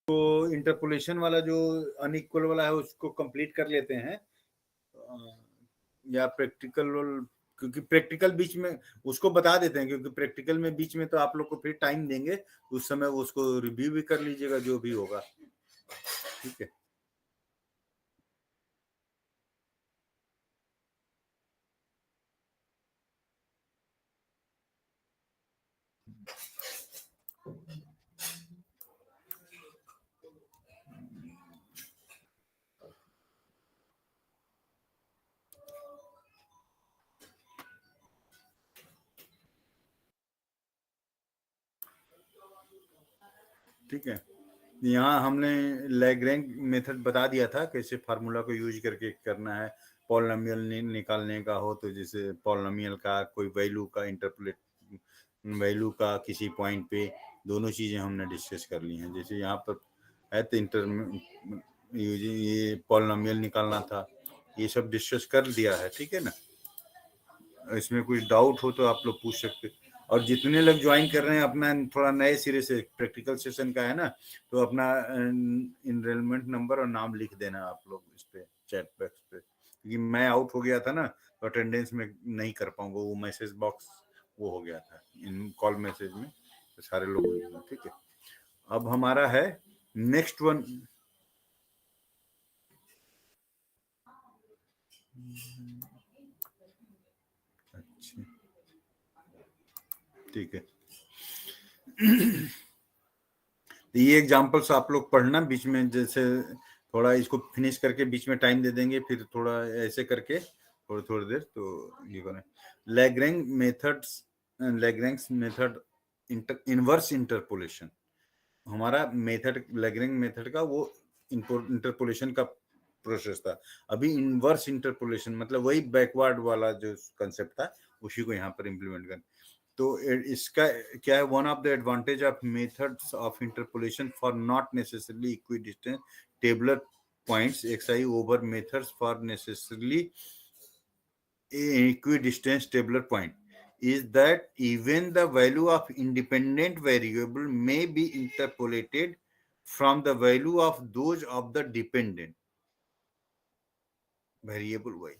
तो इंटरपोलेशन वाला जो अनइक्वल वाला है उसको कंप्लीट कर लेते हैं, या प्रैक्टिकल, क्योंकि प्रैक्टिकल बीच में उसको बता देते हैं, क्योंकि प्रैक्टिकल में बीच में तो आप लोग को फिर टाइम देंगे, उस समय उसको रिव्यू भी कर लीजिएगा जो भी होगा, ठीक है। ठीक है, यहाँ हमने लैग्रेंज मेथड बता दिया था, कैसे फार्मूला को यूज करके करना है। पॉलिनोमियल निकालने का हो तो जैसे पॉलिनोमियल का कोई वैल्यू का इंटरपोलेट, वैल्यू का किसी पॉइंट पे, दोनों चीजें हमने डिस्कस कर ली हैं। जैसे यहाँ पर है तो ये पॉलिनोमियल निकालना था, ये सब डिस्कस कर दिया है, ठीक है ना। इसमें कुछ डाउट हो तो आप लोग पूछ सकते। और जितने लोग ज्वाइन कर रहे हैं अपना, थोड़ा नए सिरे से प्रैक्टिकल सेशन का है ना, तो अपना इनरोलमेंट नंबर और नाम लिख देना आप लोग इस पे चैट बॉक्स पे, क्योंकि मैं आउट हो गया था ना, तो अटेंडेंस में नहीं कर पाऊंगा, वो मैसेज बॉक्स वो हो गया था इन कॉल मैसेज में, तो सारे लोग, ठीक है। अब हमारा है नेक्स्ट वन, अच्छा ठीक है। ये एग्जांपल्स आप लोग पढ़ना बीच में, जैसे थोड़ा इसको फिनिश करके बीच में टाइम दे देंगे, फिर थोड़ा ऐसे करके थोड़ी थोड़ी देर तो ये करें। Lagrange methods, Lagrange method inverse interpolation, हमारा मेथड लैग्रेंज मेथड का वो इंटरपोलेशन का प्रोसेस था। अभी इनवर्स इंटरपोलेशन मतलब वही बैकवर्ड वाला जो कंसेप्ट था, उसी को यहाँ पर इम्प्लीमेंट करना। तो इसका क्या है, one of the advantage of methods of interpolation for not necessarily equidistant tabular points xi over methods for necessarily equidistant tabular point is that even the value of independent variable may be interpolated from the value of those of the dependent variable y।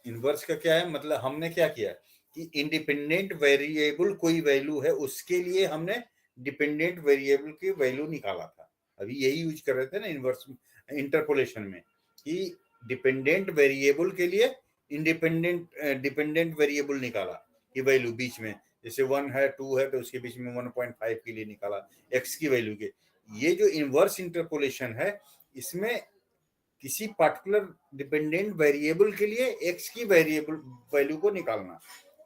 Inverse का क्या है, मतलब हमने क्या किया कि independent variable कोई value है उसके लिए हमने डिपेंडेंट वेरिएबल की वैल्यू निकाला था। अभी यही यूज कर रहे थे ना इनवर्स इंटरपोलेशन में, कि डिपेंडेंट वेरिएबल के लिए इंडिपेंडेंट डिपेंडेंट वेरिएबल निकाला कि वैल्यू बीच में, जैसे 1 है 2 है तो उसके बीच में 1.5 के लिए निकाला x की वैल्यू के। ये जो इनवर्स इंटरपोलेशन है, इसमें किसी पर्टिकुलर डिपेंडेंट वेरिएबल के लिए x की वेरिएबल वैल्यू को निकालना,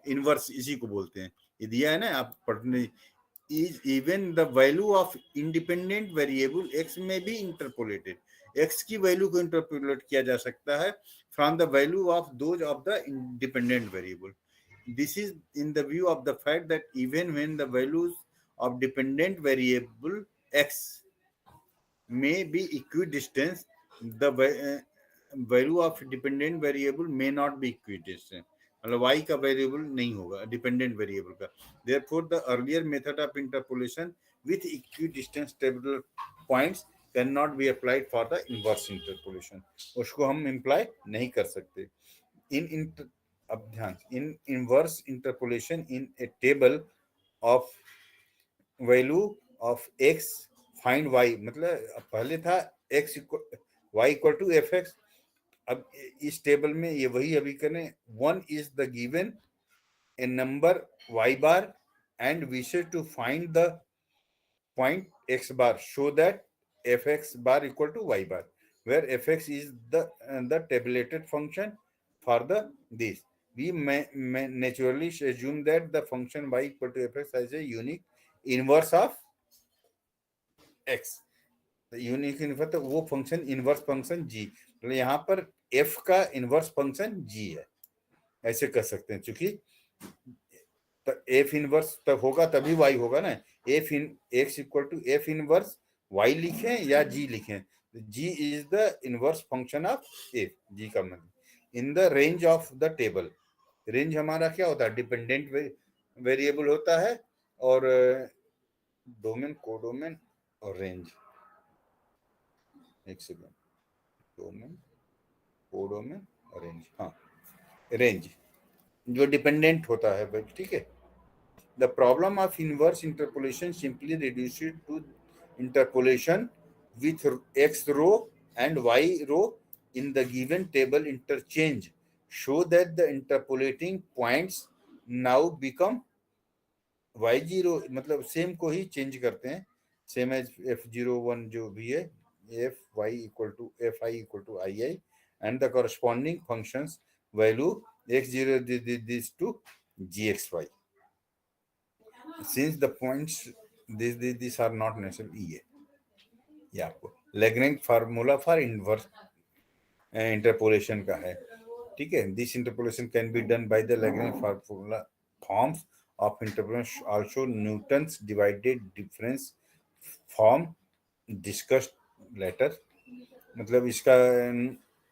इनवर्स इसी को बोलते हैं। ये दिया है ना आप पढ़ने, is even the value of independent variable x में भी इंटरपोलेटेड, x की वैल्यू को इंटरपोलेट किया जा सकता है from the value of those of the independent variable. This is in the view of the fact that even when the values of dependent variable x may be equidistant, the value of dependent variable may not be equidistant, मतलब y का variable नहीं होगा dependent variable का। therefore the earlier method of interpolation with equidistant tabular points cannot be applied for the inverse interpolation, उसको हम imply नहीं कर सकते। अब ध्यान, in inverse interpolation in a table of value of x find y, मतलब पहले था x y equal to F X, अब इस टेबल में ये वही अभी करें, 1 is the given a number y bar and wishes to find the point x bar, show that F X bar equal to y bar, where fx is the tabulated function for the this. We may naturally assume that the function y equal to fx has a unique inverse of x, unique inverse, तो वो function inverse function g, मतलब यहाँ पर f का inverse function g है, ऐसे कर सकते हैं। चूंकि तो f इनवर्स तब होगा तभी y होगा ना, f in x equal to f inverse y लिखें या g लिखें, g is the inverse function of f, g का मतलब in the range of the table. Range हमारा क्या होता है, डिपेंडेंट वेरिएबल होता है, और डोमेन कोडोमेन और रेंज, एक सेकेंड, दो में कोडो में रेंज, हाँ रेंज जो डिपेंडेंट होता है भाई, ठीक है। The problem of inverse interpolation simply reduced to interpolation with x row and y row in the given table interchange show that the interpolating points now become y0, मतलब same को ही change करते हैं, same as f01 जो भी है, fy equal to fi equal to ii and the corresponding functions value x0 this to gxy since the points these are not necessarily ये आपको Lagrange formula for inverse interpolation का है, ठीक है। This interpolation can be done by the Lagrange formula forms of interpolation also Newton's divided difference form discussed later, मतलब इसका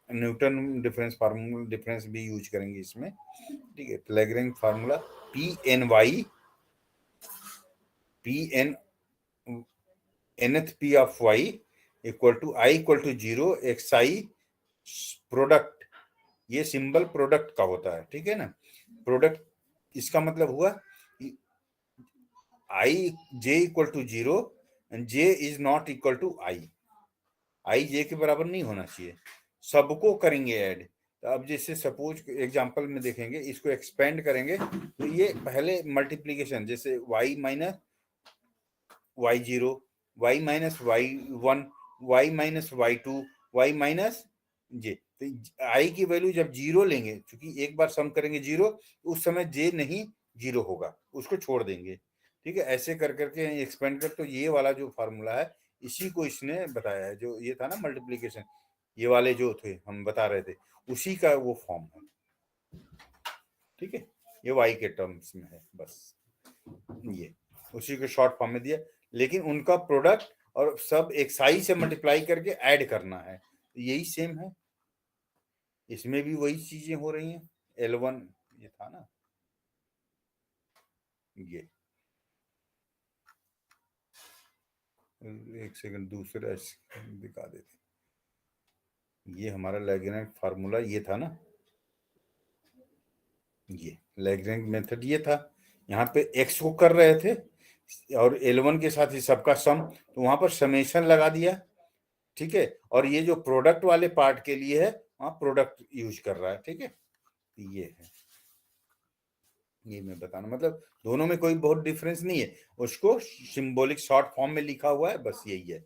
Newton difference formula difference भी use करेंगे इसमें, ठीक है। Lagrange formula P N nth p of y equal to i equal to 0 xi product, ये symbol product का होता है, ठीक है ना। प्रोडक्ट इसका मतलब हुआ i j equal to 0 and j is not equal to i j के बराबर नहीं होना चाहिए, सबको करेंगे ऐड। तो अब जैसे सपोज एग्जांपल में देखेंगे, इसको एक्सपेंड करेंगे तो ये पहले मल्टीप्लीकेशन, जैसे y minus y0, y minus y1, y minus y2, y minus j, तो i की वैल्यू जब जीरो लेंगे, क्योंकि एक बार सम करेंगे जीरो, उस समय j नहीं जीरो होगा, उसको छोड़ देंगे, ठीक है। ऐसे कर करके एक्सपेंड कर, तो ये वाला जो फार्मूला है इसी को इसने बताया है, जो ये था ना मल्टीप्लीकेशन, ये वाले जो थे हम बता रहे थे, उसी का वो फॉर्म है, ठीक है। ये y के टर्म्स में है, बस ये उसी को शॉर्ट फॉर्म में दिया, लेकिन उनका प्रोडक्ट और सब एक साई से मल्टीप्लाई करके ऐड करना है, यही सेम है, इसमें भी वही चीजें हो रही हैं। L1 ये था ना, ये एक सेकंड दूसरा दिखा देते, ये हमारा लैग्रेंज फार्मूला ये था ना, ये लैग्रेंज मेथड ये था, यहाँ पे x को कर रहे थे और L1 के साथ ही सबका सम, तो वहां पर समेशन लगा दिया, ठीक है। और ये जो प्रोडक्ट वाले पार्ट के लिए है, वहां प्रोडक्ट यूज कर रहा है, ठीक है। ये है, ये मैं बताना, मतलब दोनों में कोई बहुत डिफरेंस नहीं है, उसको सिंबॉलिक शॉर्ट फॉर्म में लिखा हुआ है, बस यही है,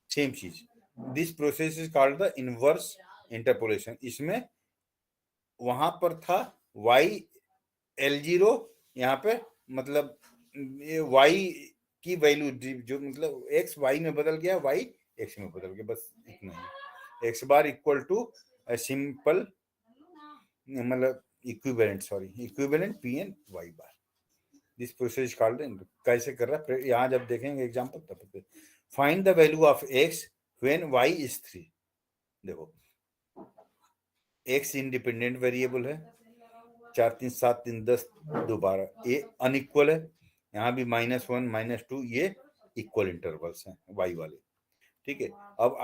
सेम चीज। This process is called the inverse interpolation. इसमें वहां पर था y L0, यहाँ पे मतलब y की वैल्यू जो मतलब x y में बदल गया, y x में बदल गया, बस इतना ही। x bar equal to simple मतलब equivalent P N Y bar. This process called, कैसे कर रहा है यहाँ जब देखेंगे एग्जांपल तब। Find the value of x when y is 3। देखो x इंडिपेंडेंट वेरिएबल है, 4 3 7 3 10 दोबारा, ये अनइक्वल है, यहाँ भी -1 -2 ये इक्वल इंटरवल्स हैं y वाले, ठीक है। अब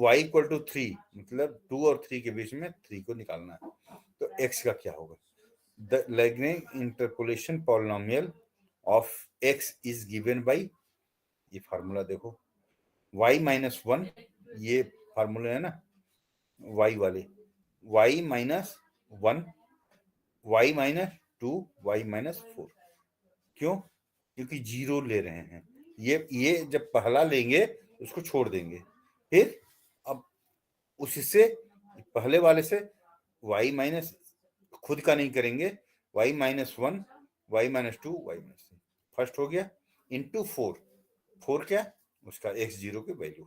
y इक्वल टू 3, मतलब 2 और 3 के बीच में 3 को निकालना है, तो x का क्या होगा। The Lagrange interpolation polynomial of x is given by, ये फार्मूला देखो, y माइनस 1, ये फार्मूला है ना y वाले, y minus 1, y minus 2, y minus 4, क्यों, क्योंकि जीरो ले रहे हैं, ये जब पहला लेंगे उसको छोड़ देंगे, फिर अब उससे पहले वाले से y माइनस खुद का नहीं करेंगे, y minus 1, y minus 2, y minus 3, first हो गया इंटू 4, 4 क्या उसका x0 की वैल्यू,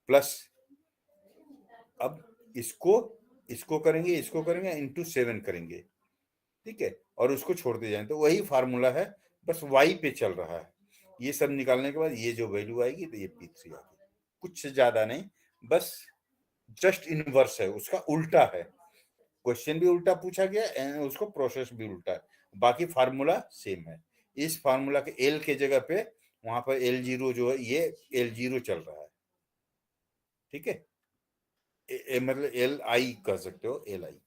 प्लस अब इसको करेंगे इंटू 7 करेंगे, ठीक है, और उसको छोड़ते जाएं, तो वही फार्मूला है, बस y पे चल रहा है। ये सब निकालने के बाद ये जो वैल्यू आएगी तो ये P3 आ गई, कुछ ज्यादा नहीं, बस जस्ट इनवर्स है, उसका उल्टा है, क्वेश्चन भी उल्टा पूछा गया, उसको प्रोसेस भी उल्टा है, बाकी फार्मूला सेम है। इस फार्मूला के एल के जगह पे वहां पर L0 जो है, ये L0 चल रहा है, ठीक है, मतलब एल आई कह सकते हो, एल आई।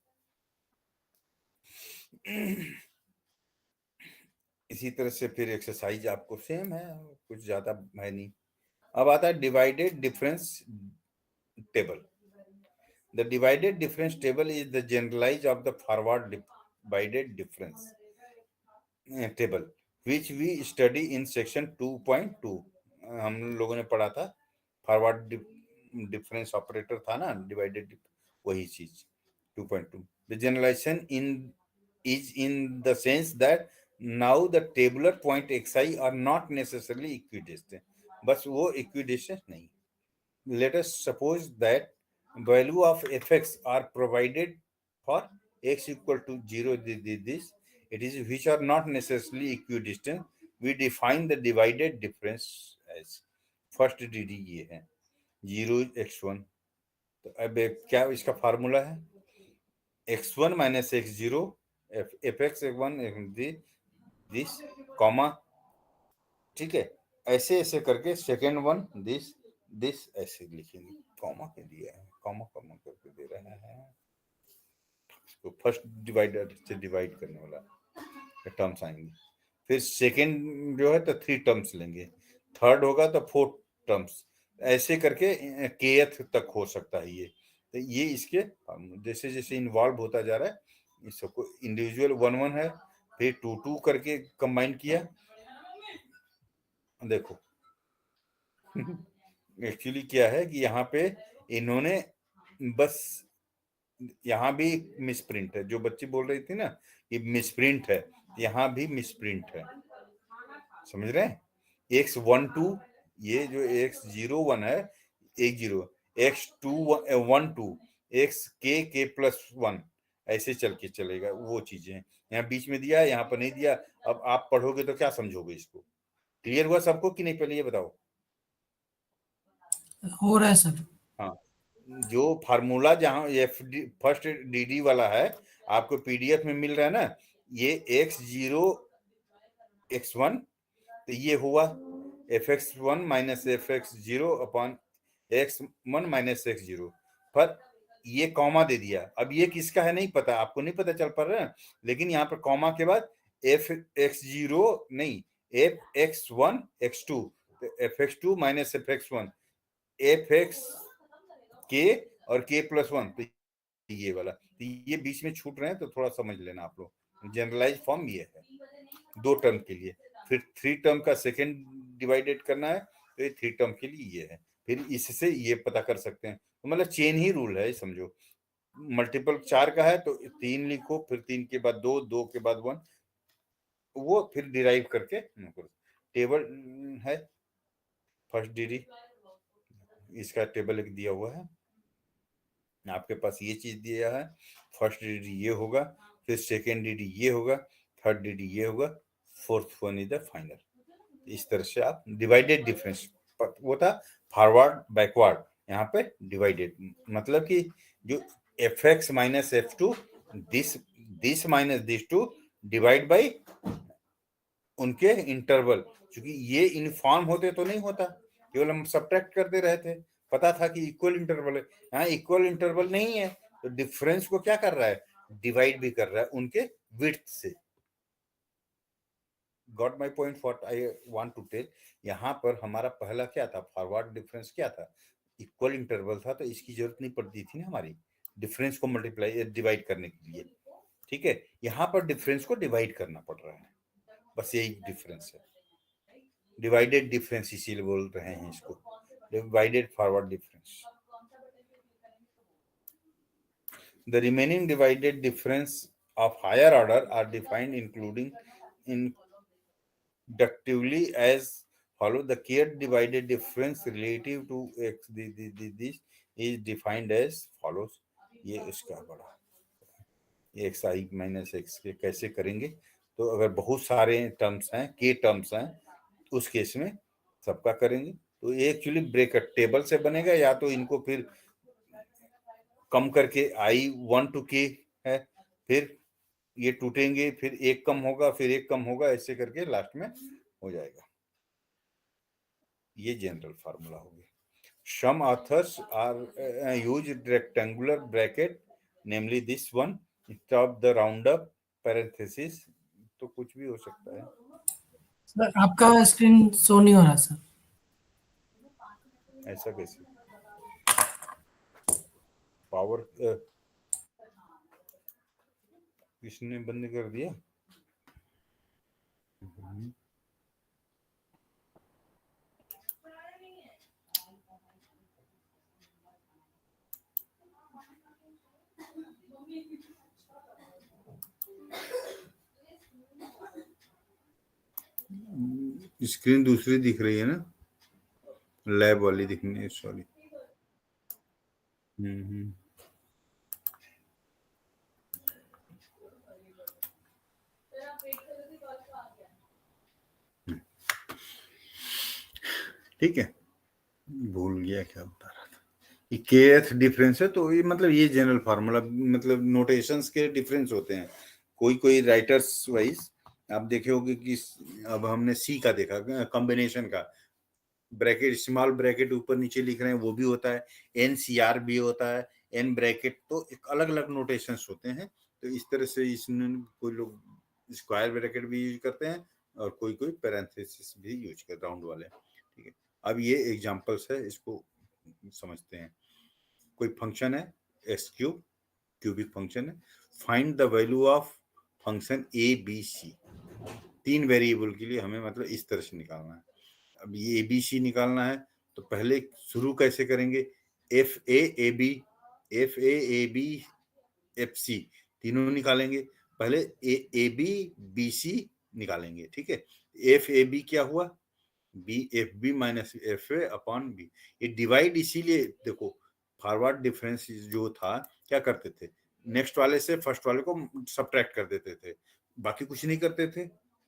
इसी तरह से फिर एक्सरसाइज आपको सेम है, कुछ ज्यादा है नहीं। अब आता है divided difference table. The divided difference table is the generalize of the forward divided difference table which we study in section 2.2। हम लोगों ने पढ़ा था, फॉरवर्ड डिफरेंस ऑपरेटर था ना, डिवाइडेड, वही चीज 2.2। The generalization in is in the sense that now the tabular point xi are not necessarily equidistant, बस वो equidistant नहीं। Let us suppose that value of fx are provided for x equal to 0, this it is which are not necessarily equidistant। We define the divided difference as first dd ये है 0 x1। तो अब क्या इसका formula है, x1 minus x0 fx1 this comma, ठीक है, ऐसे ऐसे करके सेकेंड वन दिस दिस ऐसे लिखेंगे, कॉमा के दिया है, कॉमा कॉमा करके दे रहा है इसको, फर्स्ट डिवाइडर से डिवाइड करने वाला टर्म्स आएंगे, फिर सेकेंड जो है तो 3 टर्म्स लेंगे, थर्ड होगा तो 4 टर्म्स, ऐसे करके केथ तक हो सकता है ये। तो ये इसके जैसे जैसे इन्वॉल्व होता जा रहा है, इस सबको इंडिविजुअल 1 1 है, फिर 2 2 करके कंबाइन किया। देखो एक्चुअली क्या है कि यहाँ पे इन्होंने बस, यहाँ भी मिसप्रिंट है, जो बच्ची बोल रही थी ना ये मिसप्रिंट है, यहाँ भी मिसप्रिंट है, समझ रहे हैं। x12 ये जो x01 है, 10 x212 x k प्लस 1 ऐसे चल के चलेगा, वो चीजें यहाँ बीच में दिया है, यहाँ पर नहीं दिया। अब आप पढ़ोगे तो क्या समझोगे इसको, क्लियर हुआ सबको कि नहीं, पहले ये बताओ। हो रहा है सर। हाँ, जो फार्मूला जहाँ एफ फर्स्ट डी वाला है आपको पीडीएफ में मिल रहा है ना, ये x0 x1, तो ये हुआ fx1 minus fx0 upon x1 minus x0, पर ये कॉमा दे दिया। अब ये किसका है नहीं पता, आपको नहीं पता चल पा रहा है, लेकिन यहाँ पर कॉमा के बाद fx0 नहीं fx1 x2, fx2 minus fx1 fx k और k प्लस 1, तो ये वाला, तो ये बीच में छूट रहे हैं तो थोड़ा समझ लेना आप लोग। जनरलाइज फॉर्म ये है 2 टर्म के लिए, फिर 3 टर्म का सेकेंड डिवाइडेड करना है, तो ये 3 टर्म के लिए ये है, फिर इससे ये पता कर सकते हैं। तो मतलब चेन ही रूल है, समझो मल्टीपल 4 का है तो 3 लिखो, फिर 3 के बाद 2, 2 के बाद 1, वो फिर डिराइव करके टेबल है फर्स्ट डिग्री, इसका टेबल एक दिया हुआ है आपके पास, ये चीज दिया है, फर्स्ट डिग्री ये होगा, फिर सेकेंड डिग्री ये होगा, थर्ड डिग्री ये होगा, fourth one is the final. इस तरह से आप डिवाइडेड डिफरेंस, वो था फॉरवर्ड बैकवर्ड, यहाँ पे डिवाइडेड मतलब कि जो F X minus F two this this minus this to divide by उनके इंटरवल, क्योंकि ये यूनिफॉर्म होते तो नहीं होता, केवल हम सब्ट्रैक्ट करते रहे थे, पता था कि इक्वल इंटरवल है, यहाँ इक्वल इंटरवल नहीं है, तो डिफरेंस को क्या कर रहा है, डिवाइड भी कर रहा है उनके विड्थ से। Got my point what I want to tell. यहाँ पर हमारा पहला क्या था, फॉरवर्ड डिफरेंस क्या था, इक्वल इंटरवल था, तो इसकी जरूरत नहीं पड़ती थी ना हमारी डिफरेंस को मल्टीप्लाई डिवाइड करने के लिए, ठीक है। यहाँ पर डिफरेंस को डिवाइड करना पड़ रहा है, बस यही डिफरेंस है, डिवाइडेड डिफरेंस इसीलिए बोल रहे हैं इसको, divided forward difference. The remaining divided difference of higher order are defined including inductively as follow. The kth divided difference relative to x this is defined as follows। ये इसका बड़ा x आई minus x के कैसे करेंगे, तो अगर बहुत सारे टर्म्स हैं, के टर्म्स हैं, उस केस में सबका करेंगे, तो ये एक्चुअली ब्रैकेट टेबल से बनेगा, या तो इनको फिर कम करके I1 to k है, फिर ये टूटेंगे, फिर एक कम होगा, फिर एक कम होगा, ऐसे करके लास्ट में हो जाएगा। ये जनरल फार्मूला हो गया। some authors are use rectangular bracket, namely this one, instead of the round up parenthesis. तो कुछ भी हो सकता है। सर आपका स्क्रीन शो नहीं हो रहा सर। ऐसा कैसे? पावर किसने बंद कर दिया? स्क्रीन दूसरी दिख रही है ना, लैब वाली दिखनी है, सॉरी। ठीक है, भूल गया क्या बता रहा था। ये kth डिफरेंस है, तो ये मतलब ये जनरल फार्मूला, मतलब नोटेशंस के डिफरेंस होते हैं। कोई कोई राइटर्स वाइज आप देखे होगे कि अब हमने सी का देखा, कॉम्बिनेशन का, ब्रैकेट स्मॉल ब्रैकेट ऊपर नीचे लिख रहे हैं, वो भी होता है, NCR भी होता है, एन ब्रैकेट, तो एक अलग अलग नोटेशंस होते हैं। तो इस तरह से इसमें कोई लोग स्क्वायर ब्रैकेट भी यूज करते हैं और कोई कोई पैरेंथेसिस भी यूज करते हैं, राउंड वाले। ठीक है, अब ये एग्जांपल्स है, इसको समझते हैं। कोई फंक्शन है एक्स क्यूब, क्यूबिक फंक्शन है, find the value of function ABC। 3 variable के लिए हमें मतलब इस तरह से निकालना है। अब ये ABC निकालना है, तो पहले शुरू कैसे करेंगे? FA AB FC तीनों निकालेंगे। पहले AB BC निकालेंगे, ठीक है। FAB क्या हुआ? FB minus FA upon B। ये डिवाइड इसीलिए देखो, फॉरवर्ड डिफरेंस जो था, क्या करते थे, नेक्स्ट वाले से फर्स्ट वाले को सब्ट्रैक्ट कर देते थे, बाकी कुछ नहीं करते थे,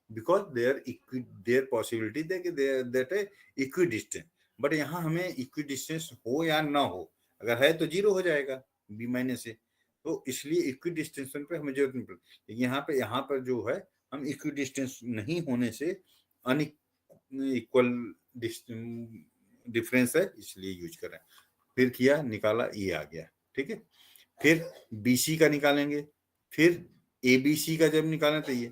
बिकॉज देयर पॉसिबिलिटी दैट है इक्वी डिस्टेंस। बट यहाँ हमें इक्वी डिस्टेंस हो या ना हो, अगर है तो जीरो हो जाएगा B माइनस ए, तो इसलिए इक्वी डिस्टेंस पे हमें जरूरत नहीं पड़ती। यहाँ पर जो है, हम इक्वी डिस्टेंस नहीं होने से इक्वल डिफरेंस है, इसलिए यूज कर रहे हैं। फिर किया, निकाला, ये आ गया, ठीक है। फिर BC का निकालेंगे, फिर ABC का जब निकालें तो ये,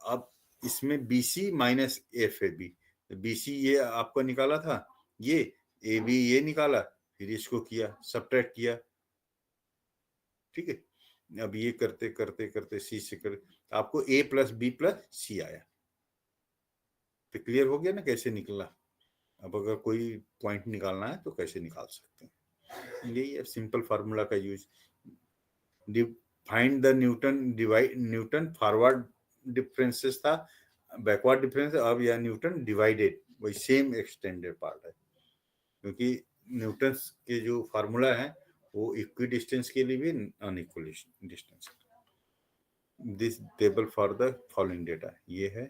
अब इसमें BC माइनस FAB, BC ये आपको निकाला था, ये AB ये निकाला, फिर इसको किया, सब्ट्रैक्ट किया, ठीक है। अब ये करते करते करते C से कर आपको A plus B plus C आया। तो क्लियर हो गया ना कैसे निकला? अब अगर कोई पॉइंट निकालना है तो कैसे निकाल सकते हैं, यही है सिंपल फार्मूला का use. Find the Newton forward differences था, बैकवर्ड डिफरेंस, अब यह न्यूटन डिवाइडेड, वही सेम एक्सटेंडेड पार्ट है, क्योंकि न्यूटन के जो फार्मूला है वो इक्वी डिस्टेंस के लिए भी unequal distance. This table for the following data, ये है।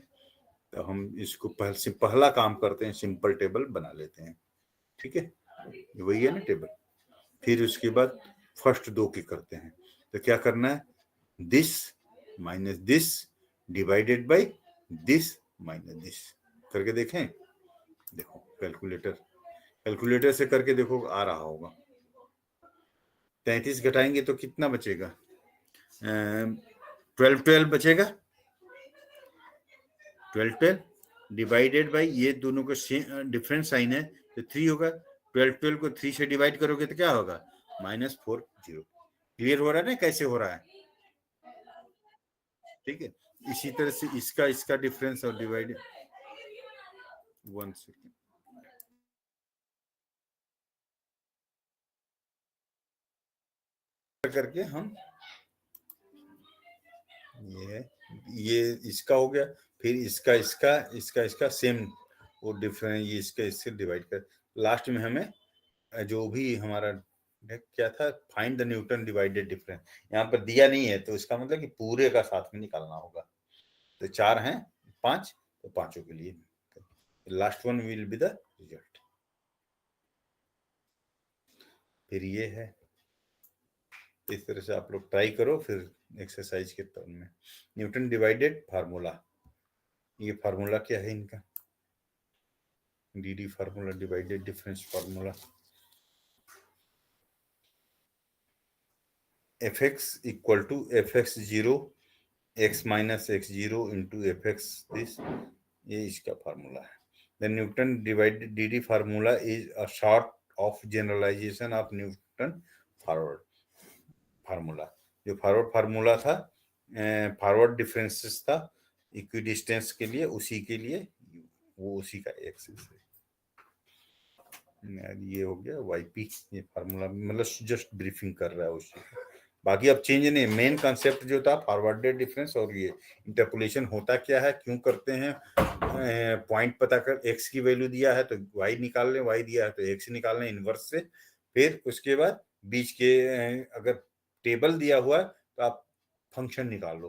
तो हम इसको पहला काम करते हैं, सिंपल टेबल बना लेते हैं, ठीक है, वही है ना टेबल। फिर उसके बाद फर्स्ट दो की करते हैं, तो क्या करना है, this minus this divided by this minus this करके देखें। देखो कैलकुलेटर से करके देखो, आ रहा होगा। 33 घटाएंगे तो कितना बचेगा? 12 बचेगा। 12 डिवाइडेड बाई, ये दोनों का डिफरेंट साइन है तो 3 होगा। 12 को 3 से डिवाइड करोगे तो क्या होगा? -40। क्लियर हो रहा है ना कैसे हो रहा है? ठीक है, इसी तरह से इसका डिफरेंस और डिवाइड, 1 सेकेंड करके हम ये इसका हो गया, फिर इसका सेम वो डिफरेंस, ये इससे डिवाइड कर, लास्ट में हमें जो भी हमारा क्या था, find the Newton divided difference, यहाँ पर दिया नहीं है तो इसका मतलब कि पूरे का साथ में निकालना होगा। तो 4 हैं 5, तो पांचों के लिए last one will be the result. फिर ये है, इस तरह से आप लोग ट्राई करो फिर एक्सरसाइज के तौर में। न्यूटन डिवाइडेड फार्मूला, ये फार्मूला क्या है इनका, DD formula, divided difference formula. fx equal to fx0 x minus x0 into fx this, ये इसका फार्मूला है। The Newton divided dd formula is a short of generalization of Newton forward formula. जो forward formula था, forward differences था equidistance के लिए, उसी के लिए वो उसी का एक्सेस है। ये हो गया yp, ये फार्मूला मतलब जस्ट ब्रीफिंग कर रहा है उससे, बाकी अब चेंज नहीं। मेन कंसेप्ट जो था फॉरवर्डेड डिफरेंस, और ये इंटरपोलेशन होता क्या है, क्यों करते हैं, पॉइंट पता कर, x की वैल्यू दिया है तो y निकाल लें, y दिया है तो x निकाल लें इनवर्स से, फिर उसके बाद बीच के अगर टेबल दिया हुआ है तो आप फंक्शन निकाल लो।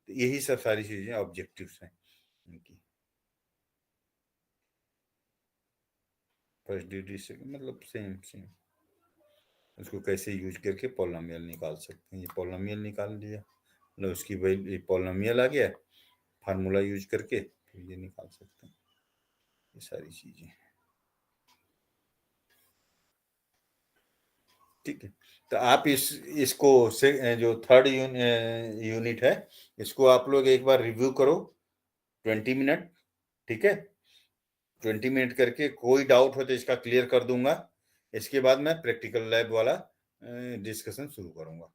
तो यही सब सारी चीजें ऑब्जेक्टिव्स हैं इनकी। फर्स्ट डिग्री से मतलब सेम उसको कैसे यूज करके पॉलिनोमियल निकाल सकते हैं। ये पॉलिनोमियल निकाल लिया, मतलब उसकी वैल्यू पॉलिनोमियल आ गया, फार्मूला यूज करके फिर ये निकाल सकते हैं ये सारी चीजें। ठीक है, तो आप इसको से जो थर्ड यूनिट है, इसको आप लोग एक बार रिव्यू करो 20 मिनट। ठीक है, 20 मिनट करके कोई डाउट हो तो इसका क्लियर कर दूंगा। इसके बाद मैं प्रैक्टिकल लैब वाला डिस्कशन शुरू करूंगा।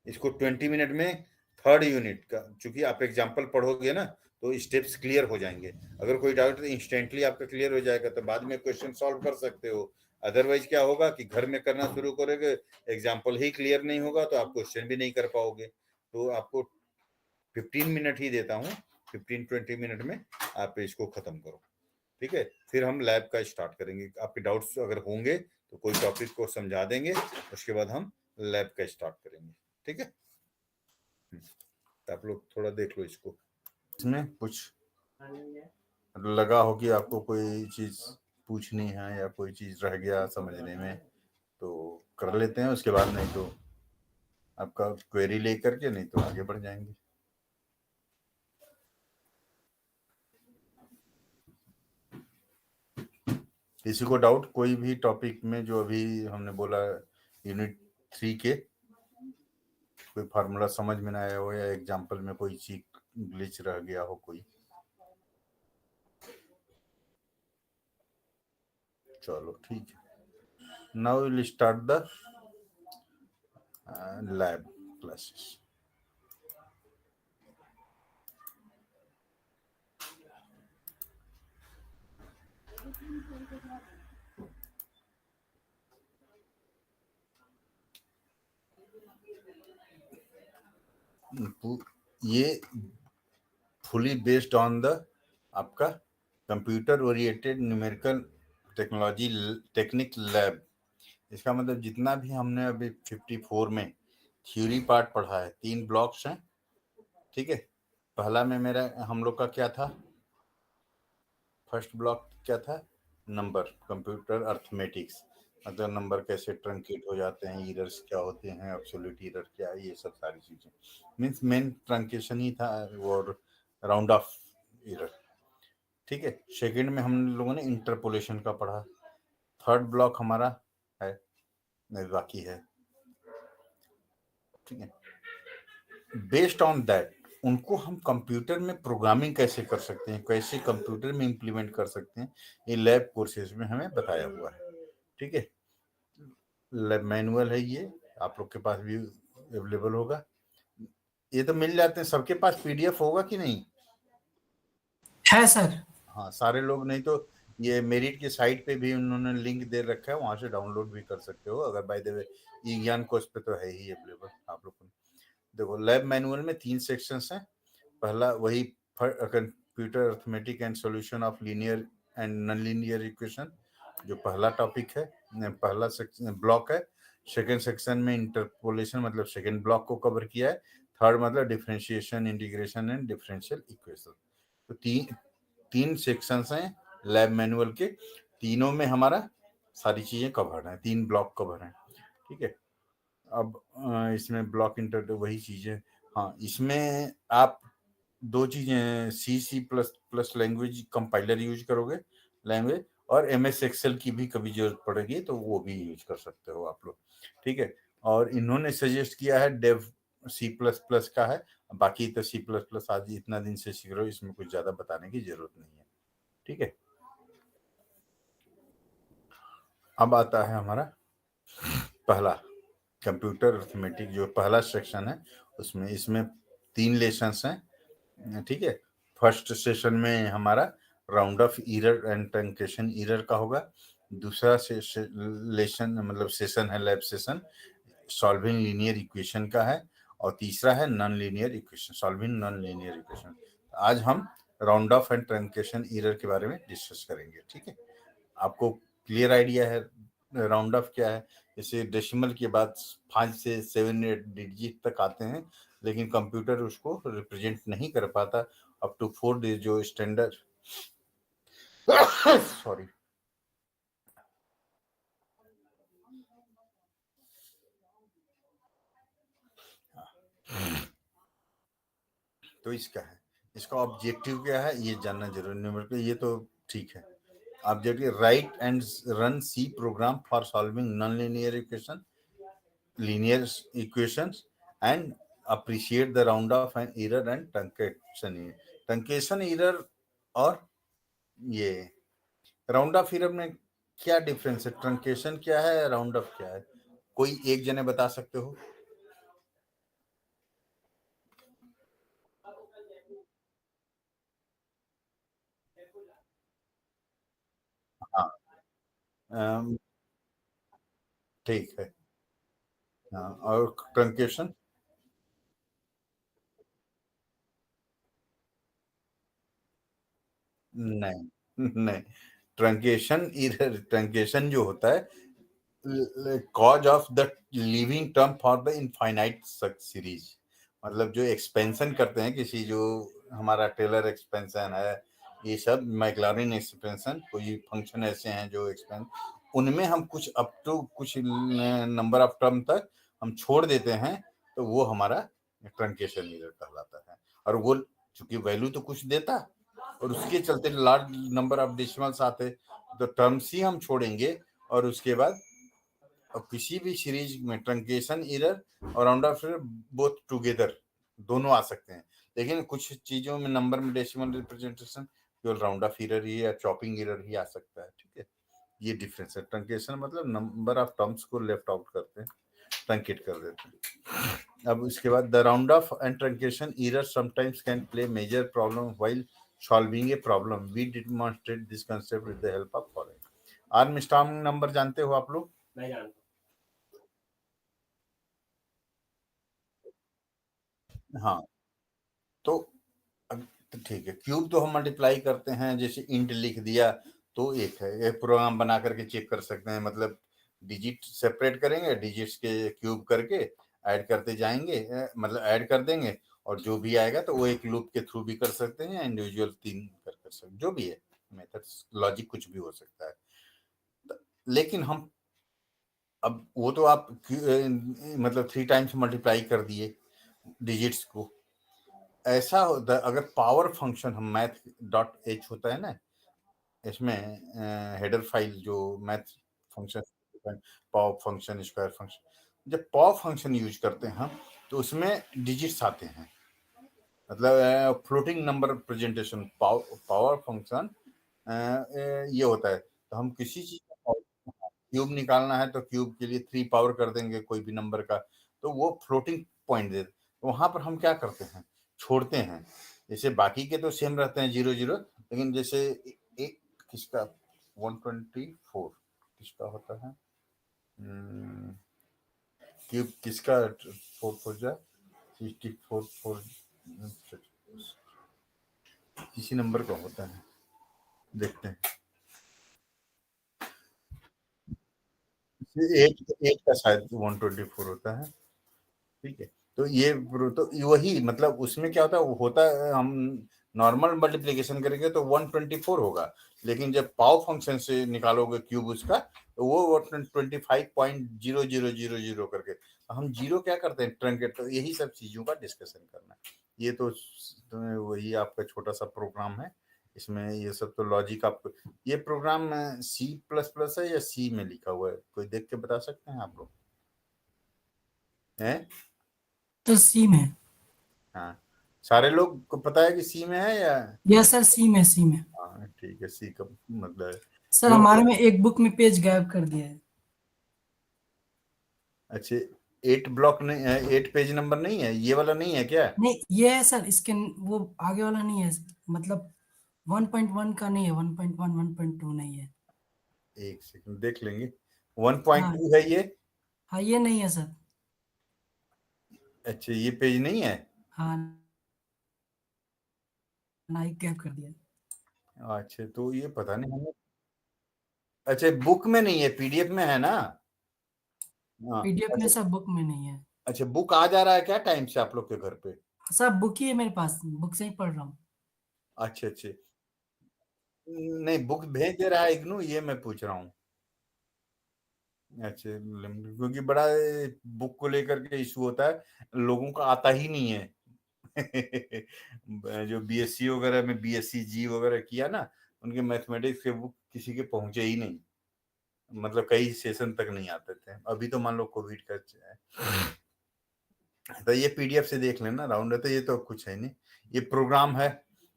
इसको 20 मिनट में थर्ड यूनिट का, चूंकि आप एग्जाम्पल पढ़ोगे ना तो स्टेप्स क्लियर हो जाएंगे। अगर कोई डाउट तो इंस्टेंटली आपका क्लियर हो जाएगा, तो बाद में क्वेश्चन सॉल्व कर सकते हो। अदरवाइज क्या होगा कि घर में करना शुरू करोगे, एग्जाम्पल ही क्लियर नहीं होगा तो आप क्वेश्चन भी नहीं कर पाओगे। तो आपको 15 मिनट ही देता हूँ, 15-20 मिनट में आप इसको खत्म करो। ठीक है, फिर हम लैब का स्टार्ट करेंगे। आपके डाउट्स अगर होंगे तो कोई टॉपिक को समझा देंगे, उसके बाद हम लैब का स्टार्ट करेंगे। ठीक है, तो आप लोग थोड़ा देख लो इसको। इसमें कुछ लगा हो कि आपको कोई चीज पूछनी है या कोई चीज रह गया समझने में तो कर लेते हैं, उसके बाद नहीं तो आपका क्वेरी लेकर के, नहीं तो आगे बढ़ जाएंगे। किसी को डाउट कोई भी टॉपिक में जो अभी हमने बोला यूनिट 3 के, कोई फार्मूला समझ में ना आया हो या एग्जांपल में कोई चीज ग्लिच रह गया हो कोई? चलो ठीक है, now will start the lab classes. ये फुली बेस्ड ऑन द आपका computer oriented numerical technology technique lab. इसका मतलब जितना भी हमने अभी 54 में थ्योरी पार्ट पढ़ा है, 3 ब्लॉक्स हैं। ठीक है, पहला में मेरा हम लोग का क्या था, फर्स्ट ब्लॉक क्या था, नंबर, कंप्यूटर अर्थमेटिक्स, मतलब नंबर कैसे ट्रंकेट हो जाते हैं, एरर्स क्या होते हैं, एब्सोल्यूट एरर क्या है, ये सब सारी चीजें। मींस मेन ट्रंकेशन ही था और राउंड ऑफ एरर। ठीक है, सेकंड में हम लोगों ने इंटरपोलेशन का पढ़ा। थर्ड ब्लॉक हमारा है, बाकी है। ठीक है, बेस्ड ऑन दैट उनको हम कंप्यूटर में प्रोग्रामिंग कैसे कर सकते हैं, कैसे कंप्यूटर में इंप्लीमेंट कर सकते हैं, ये लैब कोर्सेज में हमें बताया हुआ है। ठीक है, लैब मैनुअल है, ये आप लोग के पास भी अवेलेबल होगा। ये तो मिल जाते हैं, सबके पास पीडीएफ होगा कि नहीं? है सर। हाँ, सारे लोग नहीं तो ये मेरिट के साइट पे भी उन्होंने लिंक दे रखा है, वहां से डाउनलोड भी कर सकते हो। अगर बाय द वे ई ज्ञान कोर्स पे तो है ही अवेलेबल आप लोग को। देखो, लैब मैनुअल में 3 सेक्शंस हैं। पहला वही computer arithmetic and solution of linear and non linear equation, जो पहला टॉपिक है, पहला सेक्शन ब्लॉक है। सेकंड सेक्शन में इंटरपोलेशन मतलब सेकंड ब्लॉक को कवर किया है। थर्ड मतलब differentiation, integration and differential equation. तो तीन सेक्शंस हैं लैब मैनुअल के, तीनों में हमारा सारी चीजें कवर हैं, 3 ब्लॉक कवर हैं। ठीक है, अब इसमें ब्लॉक इंटर वही चीजें। हाँ, इसमें आप 2 चीजें, C plus plus language compiler use करोगे, लैंग्वेज, और MS एक्सेल की भी कभी जरूरत पड़ेगी तो वो भी यूज कर सकते हो आप लोग, ठीक है। और इन्होंने सजेस्ट किया है डेव C++ का है, बाकी तो C++ आज इतना दिन से सीख रहे हो, इसमें कुछ ज्यादा बताने की जरूरत नहीं है, ठीक है। अब आता है हमारा पहला कंप्यूटर अर्थमेटिक, जो पहला सेक्शन है उसमें, इसमें 3 लेसन्स हैं, ठीक है। फर्स्ट सेशन में हमारा round of error and truncation error का होगा। दूसरा लेसन मतलब सेशन है lab session solving linear equation का है, और तीसरा है non linear equation, solving non linear equation. आज हम round off and truncation error के बारे में डिस्कस करेंगे, ठीक है। आपको क्लियर आइडिया है राउंड ऑफ क्या है? जैसे डेसिमल के बाद 5 से 7 डिजिट तक आते हैं, लेकिन कंप्यूटर उसको रिप्रेजेंट नहीं कर पाता अप टू 4 डिजिट जो स्टैंडर्ड सॉरी तो इसका है, इसका ऑब्जेक्टिव क्या है ये जानना जरूरी नहीं, बल्कि ये तो ठीक है। Objective write and run C program for solving non linear equation linear equations and appreciate the round off and error and truncation error और ये राउंड ऑफ एरर में क्या डिफरेंस है? ट्रंकेशन क्या है, राउंड ऑफ क्या है? कोई एक जने बता सकते हो? हाँ, ठीक है। हाँ, और ट्रंकेशन? नहीं नहीं, ट्रंकेशन एरर, ट्रंकेशन जो होता है cause of the living term for the infinite series, मतलब जो एक्सपेंशन करते हैं किसी, जो हमारा टेलर एक्सपेंशन है, ये सब मैक्लॉरिन एक्सपेंशन, कोई फंक्शन ऐसे हैं जो एक्सपेंस, उनमें हम कुछ अप टू कुछ नंबर ऑफ टर्म तक हम छोड़ देते हैं, तो वो हमारा ट्रंकेशन एरर कहलाता है। और वो चूंकि वैल्यू तो कुछ देता और उसके चलते लार्ज नंबर ऑफ डेसिमल्स आते, तो टर्म्स ही हम छोड़ेंगे, और उसके बाद और किसी भी सीरीज में ट्रंकेशन एरर और round of error both together दोनों आ सकते हैं, लेकिन कुछ चीजों में नंबर में डेसिमल रिप्रेजेंटेशन केवल राउंड ऑफ एरर ही या चॉपिंग एरर ही आ सकता है, ठीक है। ये डिफरेंस है। ट्रंकेशन मतलब नंबर ऑफ टर्म्स को लेफ्ट आउट करते हैं, ट्रंकेट कर देते हैं। अब इसके बाद the round off and truncation error sometimes can play major problem while solving a problem. We demonstrate this concept with the help of following. Armstrong number जानते हो आप लोग? नहीं जानते। हाँ, तो तो ठीक है, क्यूब तो हम मल्टीप्लाई करते हैं, जैसे इंट लिख दिया तो एक है, एक प्रोग्राम बना करके चेक कर सकते हैं, मतलब डिजिट सेपरेट करेंगे, डिजिट्स के क्यूब करके ऐड करते जाएंगे, मतलब ऐड कर देंगे, और जो भी आएगा तो वो एक लूप के थ्रू भी कर सकते हैं, इंडिविजुअल 3 कर सकते, जो भी है मेथड, लॉजिक कुछ भी हो सकता है। लेकिन हम अब वो तो आप मतलब 3 टाइम्स मल्टीप्लाई कर दिए डिजिट्स को, ऐसा होता है अगर पावर फंक्शन हम मैथ डॉट एच होता है ना, इसमें हेडर फाइल जो math function, power function, square function, जब पावर फंक्शन यूज करते हैं हम, तो उसमें डिजिट्स आते हैं, मतलब floating number presentation power function ये होता है। तो हम किसी चीज का क्यूब निकालना है तो क्यूब के लिए 3 पावर कर देंगे कोई भी नंबर का, तो वो फ्लोटिंग पॉइंट दे, तो वहां पर हम क्या करते हैं, छोड़ते हैं। जैसे बाकी के तो सेम रहते हैं 0 0, लेकिन जैसे एक किसका 124 किसका होता है, क्यूब किसका 4 4 जा 64 4, किसी नंबर का होता है, देखते हैं। एट एट का शायद 124 होता है, ठीक है। तो ये तो वही मतलब उसमें क्या होता है, होता है हम नॉर्मल मल्टीप्लिकेशन करेंगे तो 124 होगा, लेकिन जब पाव फंक्शन से निकालोगे क्यूब उसका, तो वो 25.0000 करके, तो हम जीरो क्या करते हैं, ट्रंकेट, तो यही सब चीजों का डिस्कशन करना है। ये तो वही आपका छोटा सा प्रोग्राम है, इसमें ये सब तो लॉजिक आपको, ये प्रोग्राम C++ है या सी में लिखा हुआ है, कोई देख के बता सकते हैं आप लोग हैं? तो सी में। हाँ, सारे लोग को पता है कि सी में है या? यस सर, सी में। हाँ ठीक है, सी का मतलब है सर जो, हमारे में एक बुक में पेज गायब कर दिया है। अच्छे 8 ब्लॉक नहीं है, 8 पेज नंबर नहीं है, ये वाला नहीं है क्या? नहीं, ये है सर, इसके वो आगे वाला नहीं है, मतलब 1.1 का नहीं है, 1.1 1.2 नहीं है। एक सेकंड देख लेंगे। हाँ 1.2 है ये? हाँ, ये नहीं है सर। अच्छा, ये पेज नहीं है। हाँ, ना ही गायब कर दिया। अच्छा, तो ये पता नहीं हमें, अच्छा बुक में नहीं है, पीडीएफ में है ना? हाँ। पीडीएफ में अच्छा, सर, बुक में नहीं है। अच्छा बुक आ जा रहा है क्या टाइम से आप लोग के घर पे? सर बुक ही है मेरे पास, बुक से ही पढ़ रहा हूँ। अच्छे अच्छे, नहीं बुक भेज दे रहा है इग्नू, ये मैं पूछ रहा हूँ। अच्छा, क्योंकि बड़ा बुक को लेकर के इशू होता है, लोगों का आता ही नहीं है। जो बीएससी वगैरह में बीएससी जी वगैरह किया ना, उनके मैथमेटिक्स के बुक किसी के पहुंचे ही नहीं, मतलब कई सेशन तक नहीं आते थे। अभी तो मान लो कोविड का है, तो ये पीडीएफ से देख लेना राउंड है, तो ये तो कुछ है नहीं, ये प्रोग्राम है,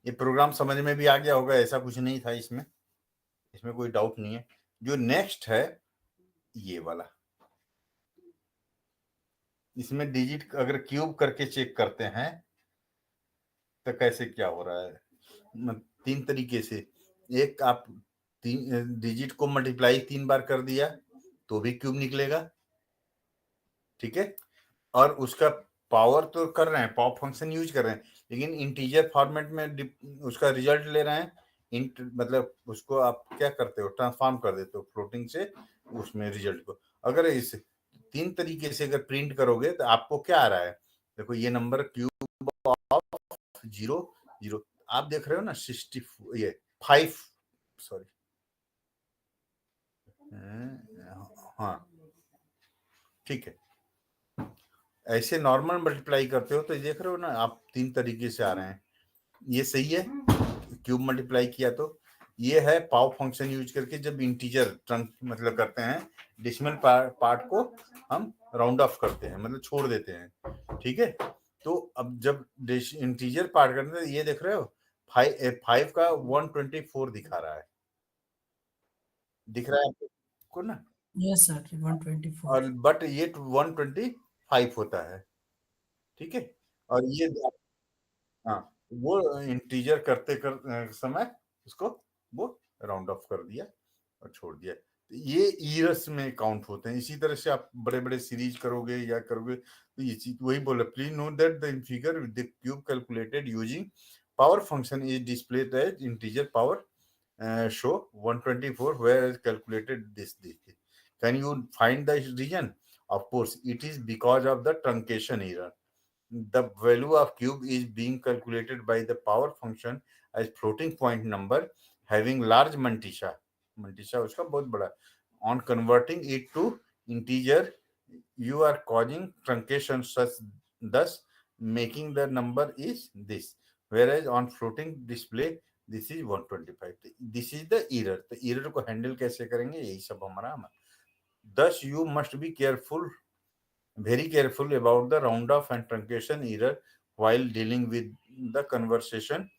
ये प्रोग्राम समझ में भी आ गया होगा, ऐसा कुछ नहीं था इसमें, इसमें कोई डाउट नहीं है। जो नेक्स्ट है ये वाला, इसमें डिजिट अगर क्यूब करके चेक करते हैं तो कैसे क्या हो रहा है, 3 तरीके से। एक, आप 3 डिजिट को मल्टीप्लाई 3 बार कर दिया तो भी क्यूब निकलेगा, ठीक है। और उसका पावर तो कर रहे हैं, पावर फंक्शन यूज कर रहे हैं, लेकिन इंटीजर फॉर्मेट में उसका रिजल्ट ले रहे हैं। इंट मतलब उसको आप क्या करते हो, ट्रांसफॉर्म कर देते हो फ्लोटिंग से उसमें रिजल्ट को। अगर इस 3 तरीके से अगर प्रिंट करोगे तो आपको क्या आ रहा है, देखो ये नंबर क्यूब ऑफ 0 0, आप देख रहे हो ना 60, ये 5, सॉरी, हाँ ठीक है। ऐसे नॉर्मल मल्टीप्लाई करते हो तो देख रहे हो ना आप 3 तरीके से आ रहे हैं, ये सही है। क्यूब मल्टीप्लाई किया तो ये है पाव फंक्शन यूज करके, जब इंटीजर ट्रंक मतलब करते हैं, डेसिमल पार्ट को हम राउंड ऑफ करते हैं, मतलब छोड़ देते हैं, ठीक है। तो अब जब इंटीजर पार्ट करते हैं, ये देख रहे हो 5 का 124 दिखा रहा है, दिख रहा है आपको ना? Yes sir, 124। और बट ये 125 होता है, ठीक है। और ये, हाँ, वो इंटीजर करते कर समय उसको वो राउंड ऑफ कर दिया और छोड़ दिया, तो ये ईयर्स में काउंट होते हैं। इसी तरह से आप बड़े बड़े सीरीज करोगे या करोगे तो ये चीज वही बोला, please note that the figure with the cube calculated using power function is displayed as integer power show 124 where calculated this. Can you find the region? Of course it is because of the truncation error. The value of cube is being calculated by the power function as floating point number having large mantissa, mantissa उसका बहुत बड़ा, on converting it to integer you are causing truncation such, thus making the number is this, whereas on floating display this is 125. this is the error, तो error को handle कैसे करेंगे, यही सब हमारा। thus you must be careful, very careful about the round off and truncation error while dealing with the conversion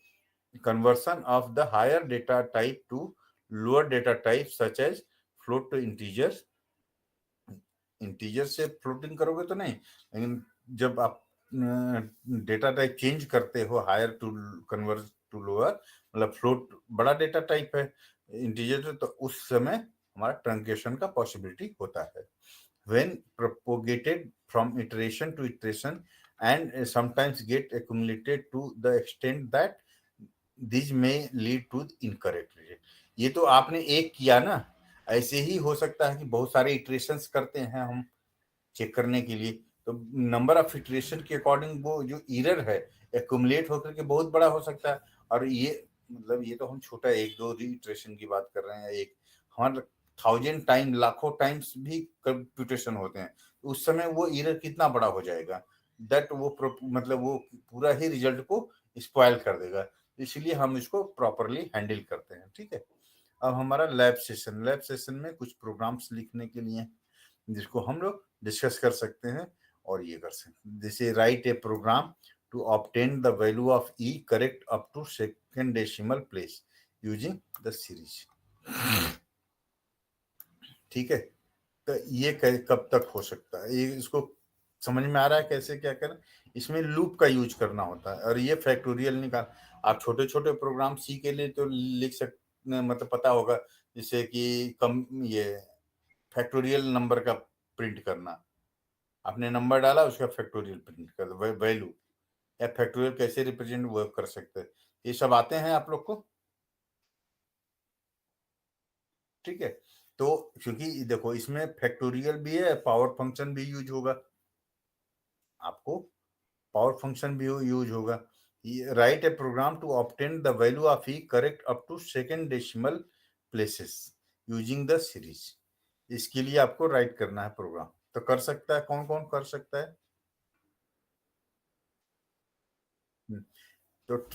of the higher data type to lower data type such as float to integers। Integer से floating करोगे तो नहीं, लेकिन जब आप data type change करते हो higher to convert to lower, मतलब फ्लोट बड़ा डेटा टाइप है इंटीजर, तो उस समय हमारा ट्रंकेशन का पॉसिबिलिटी होता है when propagated from iteration to iteration and sometimes get accumulated to the extent that these may lead to incorrect result। ये तो आपने एक किया ना, ऐसे ही हो सकता है कि बहुत सारे इटरेशंस करते हैं हम चेक करने के लिए, तो नंबर ऑफ इटरेशन के अकॉर्डिंग वो जो एरर है एक्यूमुलेट होकर के बहुत बड़ा हो सकता है। और ये मतलब ये तो हम छोटा 1-2 इटरेशन की बात कर रहे हैं, एक हमारे 1000 टाइम, लाखों टाइम्स भी कंप्यूटेशन होते हैं, तो उस समय वो एरर कितना बड़ा हो जाएगा, दैट वो मतलब वो पूरा ही रिजल्ट को स्पॉइल कर देगा। इसलिए हम इसको प्रॉपरली हैंडल करते हैं। ठीक है, अब हमारा लैब सेशन में कुछ प्रोग्राम्स लिखने के लिए जिसको हम लोग डिस्कस कर सकते हैं और ये कर सकते हैं। जैसे write a program to obtain the value of E correct up to second decimal place using the series. ठीक है, तो ये कब तक हो सकता है, ये इसको समझ में आ रहा है कैसे क्या करें। इसमें लूप का यूज करना होता है और ये फैक्टोरियल निकाल, आप छोटे छोटे प्रोग्राम सी के लिए तो लिख सकते, मतलब पता होगा, जैसे कि कम ये फैक्टोरियल नंबर का प्रिंट करना, आपने नंबर डाला उसका फैक्टोरियल प्रिंट कर दो, वैल्यू या फैक्टोरियल कैसे रिप्रेजेंट वो कर सकते हैं, ये सब आते हैं आप लोग को। ठीक है, तो क्योंकि देखो इसमें फैक्टोरियल भी है, पावर फंक्शन भी यूज होगा, आपको पावर फंक्शन भी यूज होगा। Write a program to obtain the value of E correct up to second decimal places using the series. इसके लिए आपको राइट करना है प्रोग्राम, तो कर सकता है, कौन कौन कर सकता है। तो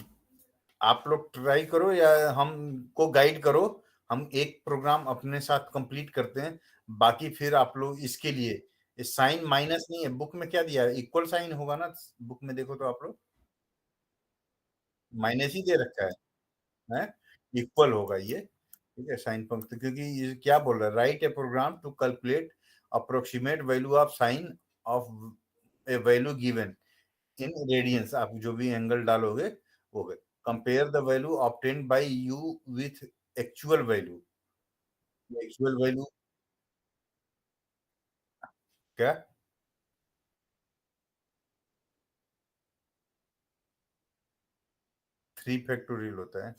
आप लोग ट्राई करो या हमको गाइड करो, हम एक प्रोग्राम अपने साथ कंप्लीट करते हैं, बाकी फिर आप लोग इसके लिए साइन माइनस नहीं है, बुक में क्या दिया है, इक्वल साइन होगा ना, बुक में देखो तो आप लोग माइनस ही दे रखा है, इक्वल होगा ये। ठीक है, साइन फंक्शन, क्योंकि ये क्या बोल रहा है, write a program to calculate approximate value of sine of a value given in radians, आप जो भी एंगल डालोगे वो गए, compare the value obtained by you with actual value. Actual value क्या, 3 फैक्टोरियल होता है,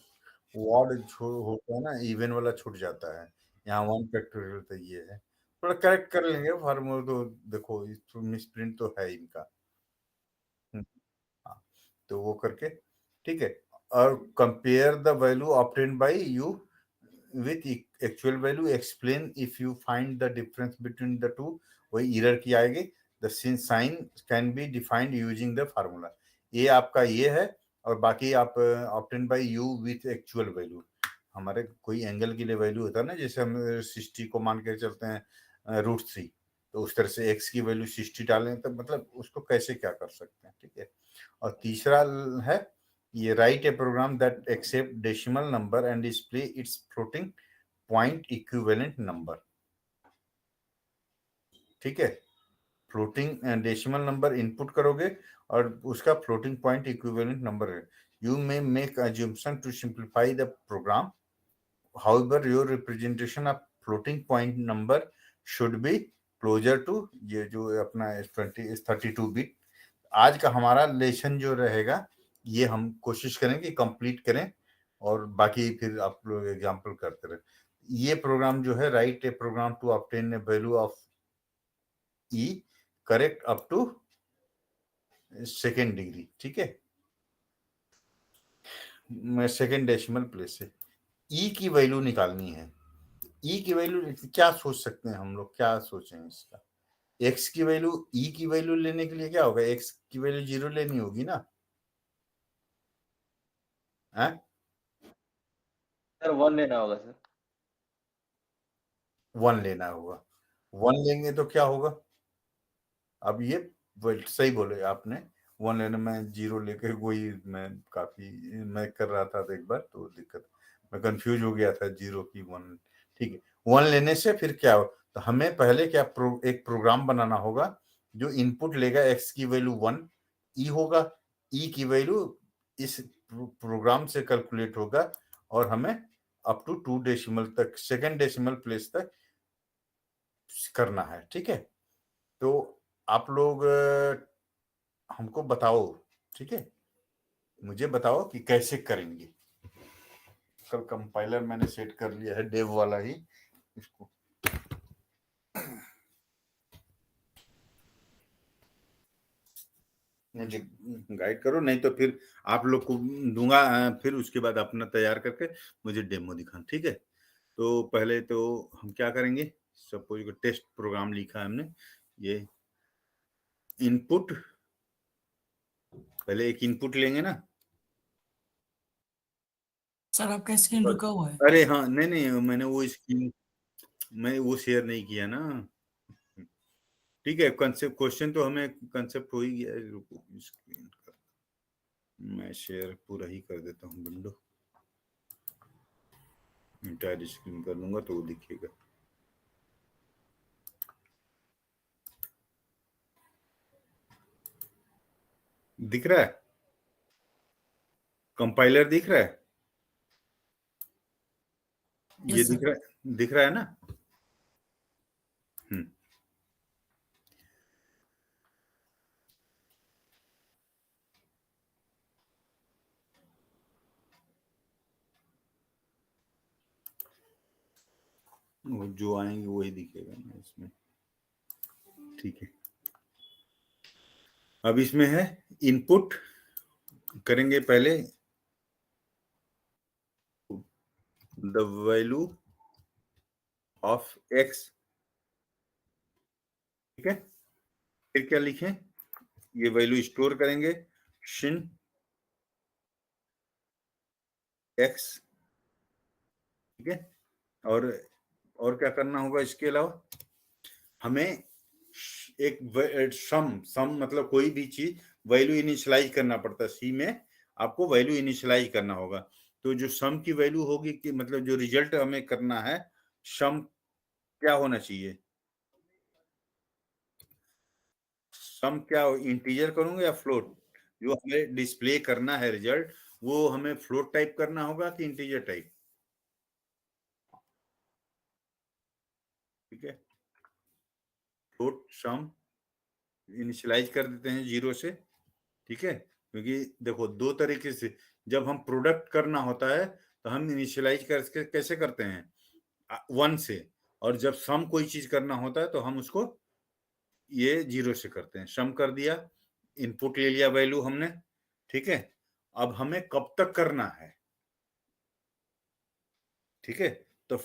वॉड होता है ना, इवन वाला छूट जाता है, यहाँ 1 फैक्टोरियल तो ये है, थोड़ा करेक्ट कर लेंगे फार्मूला तो, देखो मिस प्रिंट तो है इनका। हम्म, हाँ, तो वो करके ठीक है, और compare the value obtained by you with actual value, explain if you find the difference between the two, वही एरर की आएगी, the sign can be defined using the formula। ये आपका ये है, और बाकी आप obtained by u with actual value, हमारे कोई एंगल के लिए वैल्यू होता है ना, जैसे हम 60 को मान के चलते हैं √3, तो उस तरह से x की वैल्यू 60 डालें तो मतलब उसको कैसे क्या कर सकते हैं। ठीक है, और तीसरा है ये write a program that accept decimal number and display its floating point equivalent number. ठीक है, फ्लोटिंग डेसिमल नंबर इनपुट करोगे और उसका फ्लोटिंग पॉइंट इक्विवेलेंट नंबर है। You may make assumption to simplify the program, however your representation of floating point number should be closer to ये जो अपना 32 bit. आज का हमारा लेसन जो रहेगा ये हम कोशिश करें कि कंप्लीट करें, और बाकी फिर आप लोग एग्जांपल करते रहे। ये प्रोग्राम जो है, write a program to obtain a value of E correct up to second degree. ठीक है, सेकेंड डेसिमल प्लेस से ई की वैल्यू निकालनी है। ई की वैल्यू क्या सोच सकते हैं हम लोग, क्या सोचें इसका, एक्स की वैल्यू ई की वैल्यू लेने के लिए क्या होगा, एक्स की वैल्यू 0 लेनी होगी ना, है सर 1 लेना होगा सर। 1 लेना होगा, 1 लेंगे तो क्या होगा, अब ये सही बोले आपने, 1 लेने में 0 लेके कोई, मैं काफी मैं कर रहा था तो एक बार तो दिक्कत, मैं कंफ्यूज हो गया था 0 की 1। ठीक है, 1 लेने से फिर क्या हो, तो हमें पहले क्या एक प्रोग्राम बनाना होगा जो इनपुट लेगा, एक्स की वैल्यू 1 ई होगा, ई की वैल्यू इस प्रोग्राम से कैलकुलेट होगा, और हमें अप टू 2 डेसिमल तक, सेकेंड डेसिमल प्लेस तक करना है। ठीक है, तो आप लोग हमको बताओ, ठीक है, मुझे बताओ कि कैसे करेंगे। कल कंपाइलर मैंने सेट कर लिया है, डेव वाला ही, इसको मुझे गाइड करो, नहीं तो फिर आप लोग को दूंगा, फिर उसके बाद अपना तैयार करके मुझे डेमो दिखाना। ठीक है, तो पहले तो हम क्या करेंगे, सपोज टेस्ट प्रोग्राम लिखा है हमने, ये इनपुट, पहले एक इनपुट लेंगे ना, सर आपका स्क्रीन रुका हुआ है। अरे हाँ, नहीं नहीं, मैंने वो स्क्रीन मैं वो शेयर नहीं किया ना। ठीक है, कंसेप्ट क्वेश्चन तो हमें कंसेप्ट हो ही गया है। रुको, स्क्रीन का मैं शेयर पूरा ही कर देता हूँ विंडो, इंटायर स्क्रीन कर लूंगा तो वो दिखेगा। दिख रहा है? कंपाइलर दिख रहा है? ये यस सर। दिख रहा है ना? हम्म। वो जो आएंगे वही दिखेगा ना इसमें। ठीक है, अब इसमें है इनपुट करेंगे पहले द वैल्यू ऑफ एक्स। ठीक है, फिर क्या लिखें? ये वैल्यू स्टोर करेंगे शिन एक्स। ठीक है, और क्या करना होगा इसके अलावा? हमें एक सम मतलब कोई भी चीज वैल्यू इनिशियलाइज करना पड़ता है। सी में आपको वैल्यू इनिशियलाइज करना होगा। तो जो सम की वैल्यू होगी कि मतलब जो रिजल्ट हमें करना है, सम क्या होना चाहिए? सम क्या इंटीजर करूंगा या फ्लोट? जो हमें डिस्प्ले करना है रिजल्ट, वो हमें फ्लोट टाइप करना होगा कि इंटीजर टाइप? ठीक है, फ्लोट सम इनिशियलाइज कर देते हैं 0 से। ठीक है, क्योंकि देखो दो तरीके से जब हम प्रोडक्ट करना होता है तो हम इनिशियलाइज करके कैसे करते हैं 1 से, और जब सम कोई चीज करना होता है तो हम उसको ये 0 से करते हैं। सम कर दिया, इनपुट ले लिया वैल्यू हमने। ठीक है, अब हमें कब तक करना है? ठीक है, तो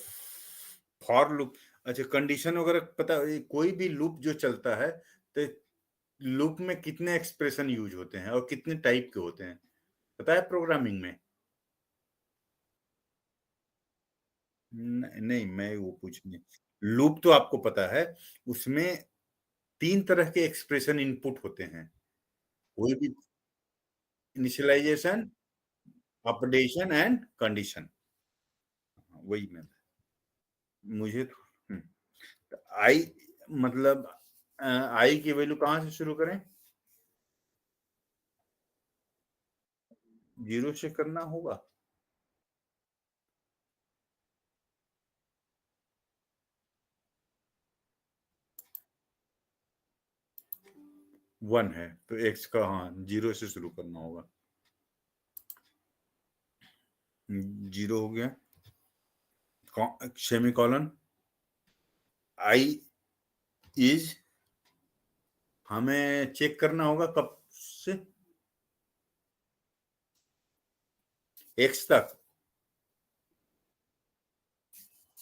फॉर लूप, अच्छा कंडीशन वगैरह पता, कोई भी लूप जो चलता है तो लूप में कितने एक्सप्रेशन यूज होते हैं और कितने टाइप के होते हैं पता है प्रोग्रामिंग में? नहीं, मैं वो पूछने, लूप तो आपको पता है, उसमें 3 तरह के एक्सप्रेशन इनपुट होते हैं। कोई भी इनिशियलाइजेशन, अपडेशन एंड कंडीशन, वही मैं मुझे आई मतलब आई की वैल्यू कहां से शुरू करें? 0 से करना होगा। वन है तो एक्स का, हाँ 0 से शुरू करना होगा। 0 हो गया, सेमी कॉलन, आई इज, हमें चेक करना होगा कब से? एक्स तक,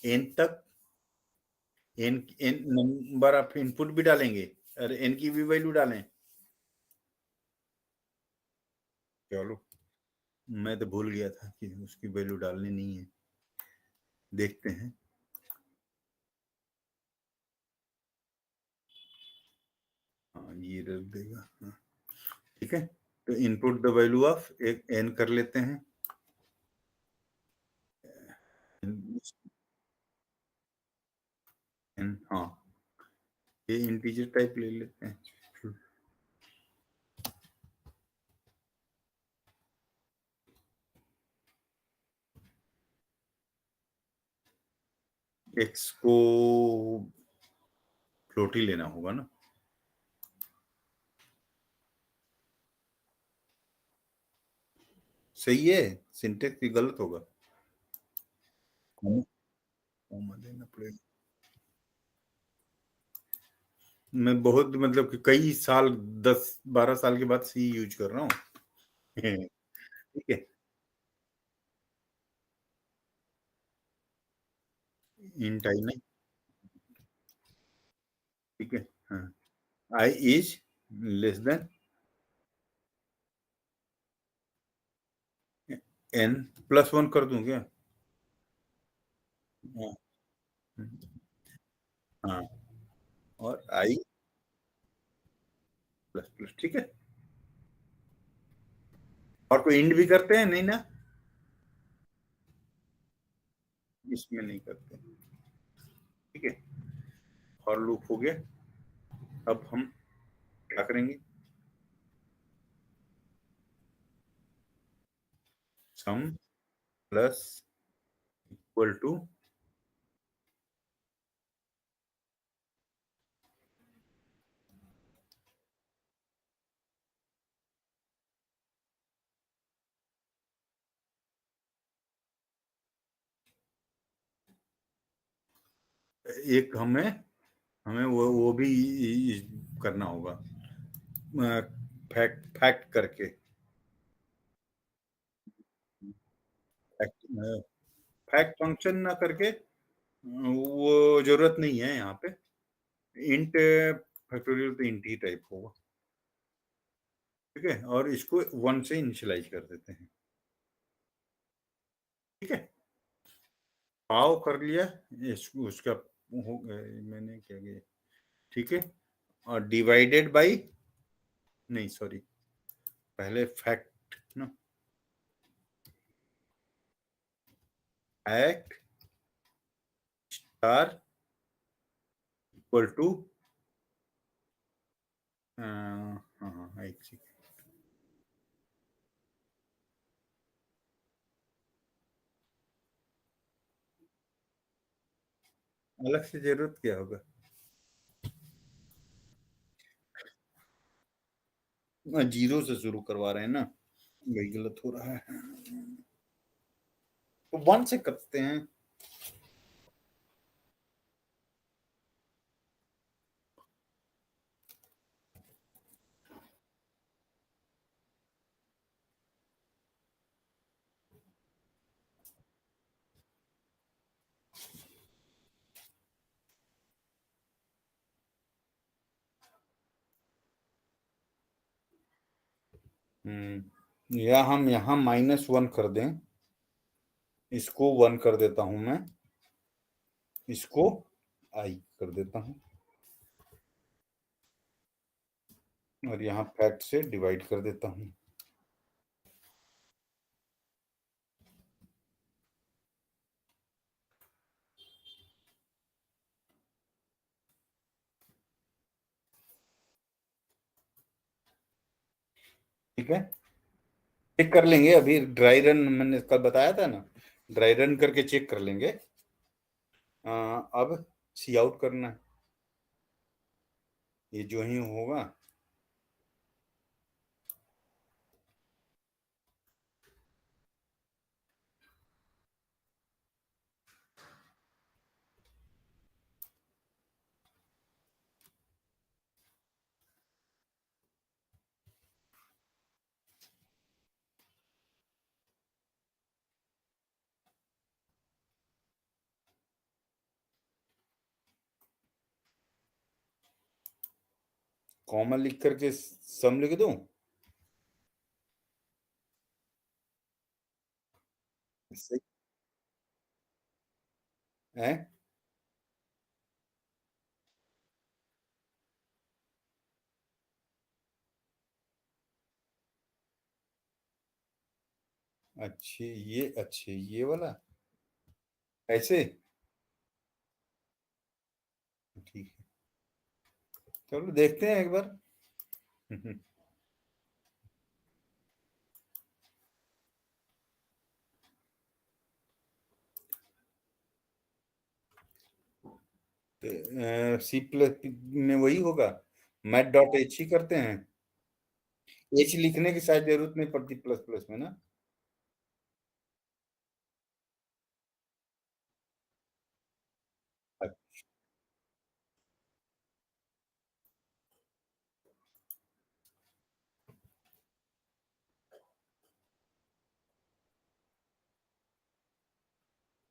एन तक। N N number of input भी डालेंगे और एन की भी वैल्यू डालें? चलो, मैं तो भूल गया था कि उसकी वैल्यू डालनी नहीं है। देखते हैं, हाँ ये रख देगा। हाँ, ठीक है, तो इनपुट द वैल्यू ऑफ एक एन कर लेते हैं। एन, हाँ ये इंटीजर टाइप ले लेते हैं। एक्स को फ्लोट ही लेना होगा ना? सही है, सिंटेक्स भी गलत होगा, कॉमा देना पड़ेगा। मैं बहुत मतलब कि कई साल 10-12 साल के बाद सी यूज कर रहा हूँ। ठीक है, इंट आई नहीं, ठीक है। हाँ, I is less than n +1 कर दूं क्या? हाँ। हाँ, और i प्लस प्लस, ठीक है। और कोई इंड भी करते हैं नहीं ना? इसमें नहीं करते, ठीक है। और लूप हो गया। अब हम क्या करेंगे? सम प्लस इक्वल टू, एक हमें हमें वो भी करना होगा, फैक्ट फैक्ट करके। फैक्ट फैक्ट फंक्शन ना करके, वो जरूरत नहीं है यहाँ पे। इंट फैक्टोरियल तो इंट ही टाइप होगा, ठीक है। और इसको 1 से इनिशियलाइज कर देते हैं, ठीक है। पाव कर लिया इसको, उसका हो मैंने क्या किया, ठीक है। और डिवाइडेड बाई, नहीं सॉरी, पहले फैक्ट ना, फैक्ट स्टार इक्वल टू, हाँ हाँ, एक सेकेंड। अलग से जरूरत क्या होगा? जीरो से शुरू करवा रहे हैं ना, वही गलत हो रहा है। तो 1 से करते हैं। या हम यहाँ -1 कर दें, इसको 1 कर देता हूं मैं, इसको i कर देता हूं, और यहाँ फैक्ट से डिवाइड कर देता हूं। ठीक है, चेक कर लेंगे अभी, ड्राई रन मैंने कल बताया था ना, ड्राई रन करके चेक कर लेंगे। अब सी आउट करना है, ये जो ही होगा। कॉमा लिख करके सम लिख दूं? सही है। अच्छे ये वाला ऐसे, ठीक है। चलो देखते हैं एक बार। सी प्लस में वही होगा, मैथ.h ही करते हैं। एच लिखने की शायद जरूरत नहीं पड़ती प्लस प्लस में ना।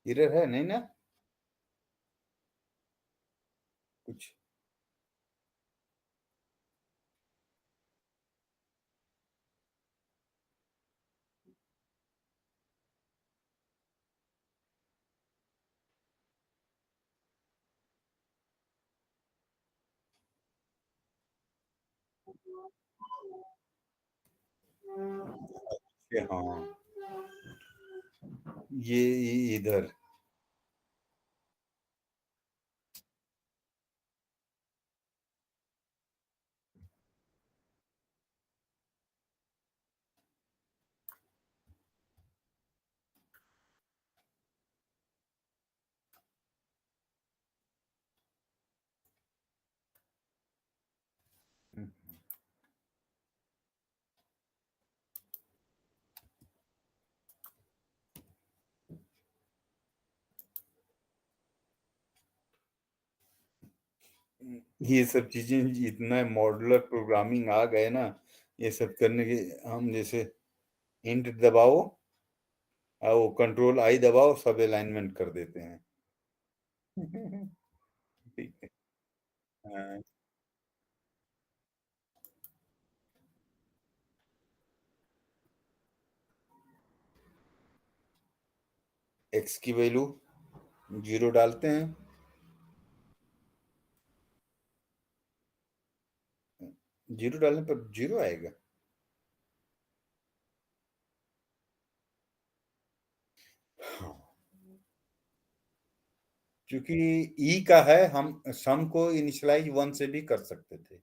एरर है नहीं ना कुछ? अच्छा, हाँ, ये इधर। ये सब चीजें इतना मॉड्यूलर प्रोग्रामिंग आ गए ना, ये सब करने के। हम जैसे इंट दबाओ और वो कंट्रोल आई दबाओ, सब अलाइनमेंट कर देते हैं। ठीक है। हाँ, एक्स की वैल्यू 0 डालते हैं। जीरो डालने पर 0 आएगा। हाँ, क्योंकि ई का है, हम सम को इनिशियलाइज 1 से भी कर सकते थे।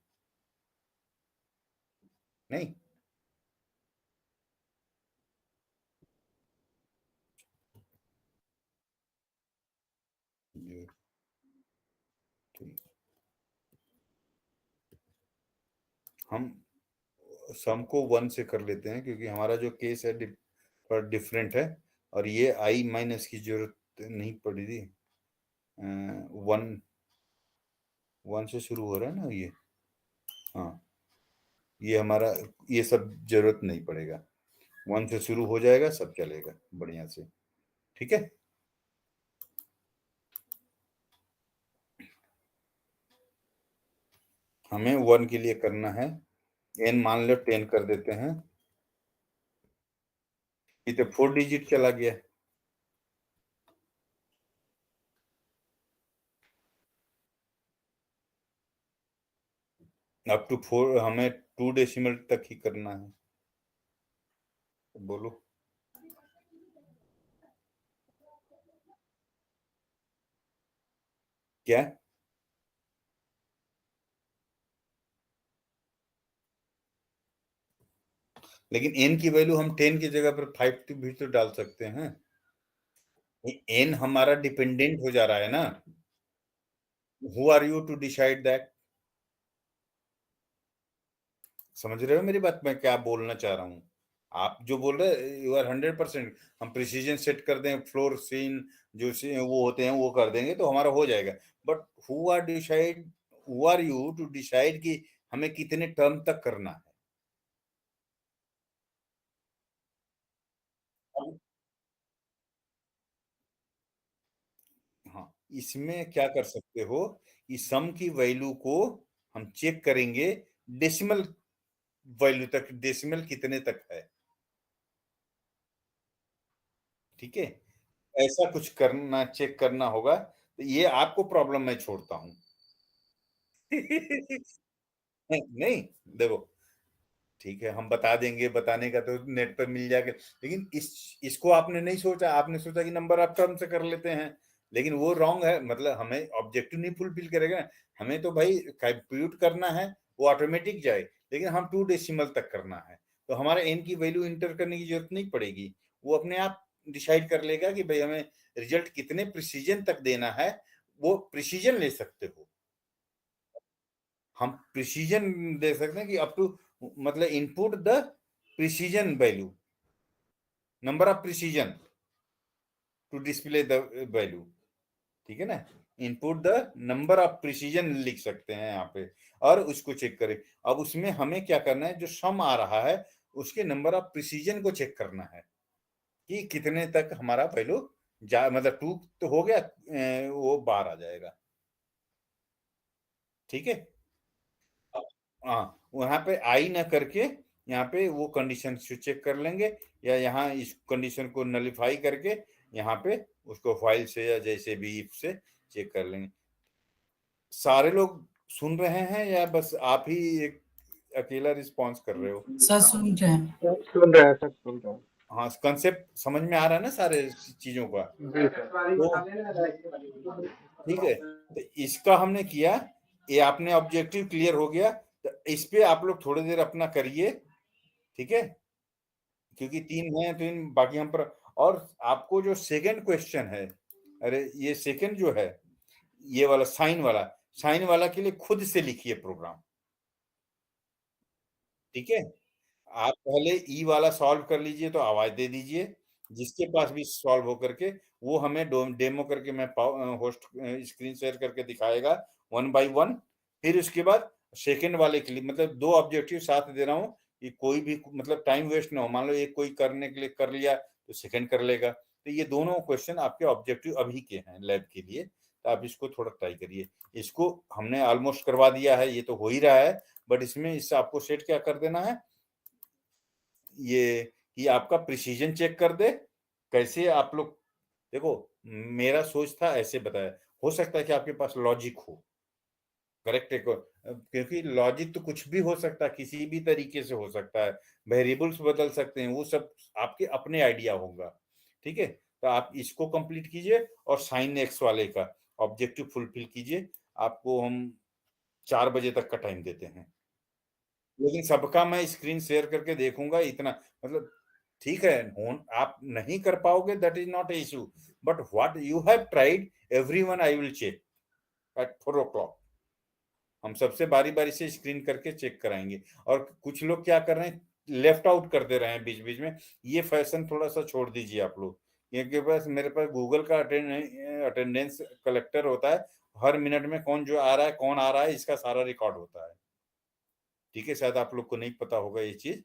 नहीं। ये ठीक। हम सम को 1 से कर लेते हैं क्योंकि हमारा जो केस है पर डिफरेंट है। और ये आई माइनस की जरूरत नहीं पड़ी थी। 1 1 से शुरू हो रहा है ना ये। हाँ, ये हमारा, ये सब जरूरत नहीं पड़ेगा। 1 से शुरू हो जाएगा, सब चलेगा बढ़िया से। ठीक है। हमें 1 के लिए करना है, n मान लो 10 कर देते हैं। ये तो 4 डिजिट चला गया। अप टू 4 हमें 2 डेसिमल तक ही करना है। बोलो क्या। लेकिन n की वैल्यू हम 10 की जगह पर 5 भी तो डाल सकते हैं। n हमारा डिपेंडेंट हो जा रहा है ना। Who are you to decide that. समझ रहे हो मेरी बात, मैं क्या बोलना चाह रहा हूँ। आप जो बोल रहे, यू आर 100%। हम प्रिसीजन सेट कर दें, फ्लोर सीन जो वो होते हैं वो कर देंगे तो हमारा हो जाएगा। But who are decide, who are you to decide कि हमें कितने टर्म तक करना है। अब हाँ, इसमें क्या कर सकते हो, इस सम की वैल्यू को हम चेक करेंगे डेसिमल वैल्यू तक, डेसिमल कितने तक है। ठीक है। ऐसा कुछ करना, चेक करना होगा, तो ये आपको प्रॉब्लम मैं छोड़ता हूं। नहीं, देखो, ठीक है, हम बता देंगे, बताने का तो नेट पर मिल जाएगा। लेकिन इसको आपने नहीं सोचा, आपने सोचा कि नंबर ऑफ टर्म से कर लेते हैं। लेकिन वो रॉन्ग है, मतलब हमें ऑब्जेक्टिव नहीं फुलफिल करेगा। हमें तो भाई कंप्यूट करना है, वो ऑटोमेटिक जाए। लेकिन हम 2 डेसिमल तक करना है, तो हमारे एन की वैल्यू इंटर करने की जरूरत नहीं पड़ेगी। वो अपने आप डिसाइड कर लेगा कि भाई हमें रिजल्ट कितने प्रिसीजन तक देना है। वो प्रिसीजन ले सकते हो। हम प्रिसीजन दे सकते हैं कि अप टू, मतलब input the precision value, number of precision to display the value. ठीक है ना। Input the number of precision लिख सकते हैं यहाँ पे। और उसको चेक करें। अब उसमें हमें क्या करना है, जो सम आ रहा है उसके नंबर ऑफ प्रिसीजन को चेक करना है कि कितने तक हमारा वैल्यू जा, मतलब 2 तो हो गया, वो बार आ जाएगा। ठीक है। हाँ, वहां पे आई ना करके यहाँ पे वो कंडीशन से चेक कर लेंगे, या यहाँ इस कंडीशन को नलिफाई करके यहाँ पे उसको फाइल से या जैसे भी इफ से चेक कर लेंगे। सारे लोग सुन रहे हैं या बस आप ही एक अकेला रिस्पॉन्स कर रहे हो? सर सुन रहे हैं। सुन रहे हैं सर, सुन रहे हैं। हाँ, कंसेप्ट समझ में आ रहा है ना सारे चीजों का? जी सर। तो ठीक है, तो इसका हमने किया, ये आपने ऑब्जेक्टिव क्लियर हो गया, तो इस पे आप लोग थोड़ी देर अपना करिए, ठीक है, क्योंकि 3 हैं तो इन बाकी हम पर। और आपको जो सेकंड क्वेश्चन है, अरे ये सेकंड जो है, ये वाला साइन वाला के लिए खुद से लिखिए प्रोग्राम, ठीक है। आप पहले ई वाला सॉल्व कर लीजिए, तो आवाज दे दीजिए, जिसके पास भी सॉल्व हो करके वो हमें डेमो करके मैं होस्ट स्क्रीन शेयर करके दिखाएगा 1 बाय 1। फिर उसके बाद सेकंड वाले के लिए, मतलब 2 ऑब्जेक्टिव साथ दे रहा हूँ कि कोई भी मतलब टाइम वेस्ट ना हो। मान लो एक कोई करने के लिए कर लिया तो सेकंड कर लेगा। तो ये दोनों क्वेश्चन आपके ऑब्जेक्टिव अभी के हैं लैब के लिए, तो आप इसको थोड़ा ट्राई करिए। इसको हमने ऑलमोस्ट करवा दिया है, ये तो हो ही रहा है, बट इसमें इससे आपको सेट क्या कर देना है, ये कि आपका प्रिसीजन चेक कर दे। कैसे आप लोग देखो, मेरा सोच था ऐसे बताया, हो सकता है कि आपके पास लॉजिक हो, करेक्ट है क्योंकि लॉजिक तो कुछ भी हो सकता है, किसी भी तरीके से हो सकता है, वेरिएबल्स बदल सकते हैं, वो सब आपके अपने आइडिया होगा, ठीक है। तो आप इसको कंप्लीट कीजिए और साइन एक्स वाले का ऑब्जेक्टिव फुलफिल कीजिए। आपको हम 4 बजे तक का टाइम देते हैं, लेकिन सबका मैं स्क्रीन शेयर करके देखूंगा इतना, मतलब ठीक है, आप नहीं कर पाओगे, that is not issue, but what you have tried everyone I will check at 4 o'clock। हम सबसे बारी बारी से स्क्रीन करके चेक कराएंगे। और कुछ लोग क्या कर रहे हैं, लेफ्ट आउट कर दे रहे हैं बीच बीच में, ये फैशन थोड़ा सा छोड़ दीजिए आप लोग, क्योंकि बस मेरे पास गूगल का अटेंडेंस कलेक्टर होता है, हर मिनट में कौन जो आ रहा है, कौन आ रहा है, इसका सारा रिकॉर्ड होता है, ठीक है। शायद आप लोग को नहीं पता होगा ये चीज,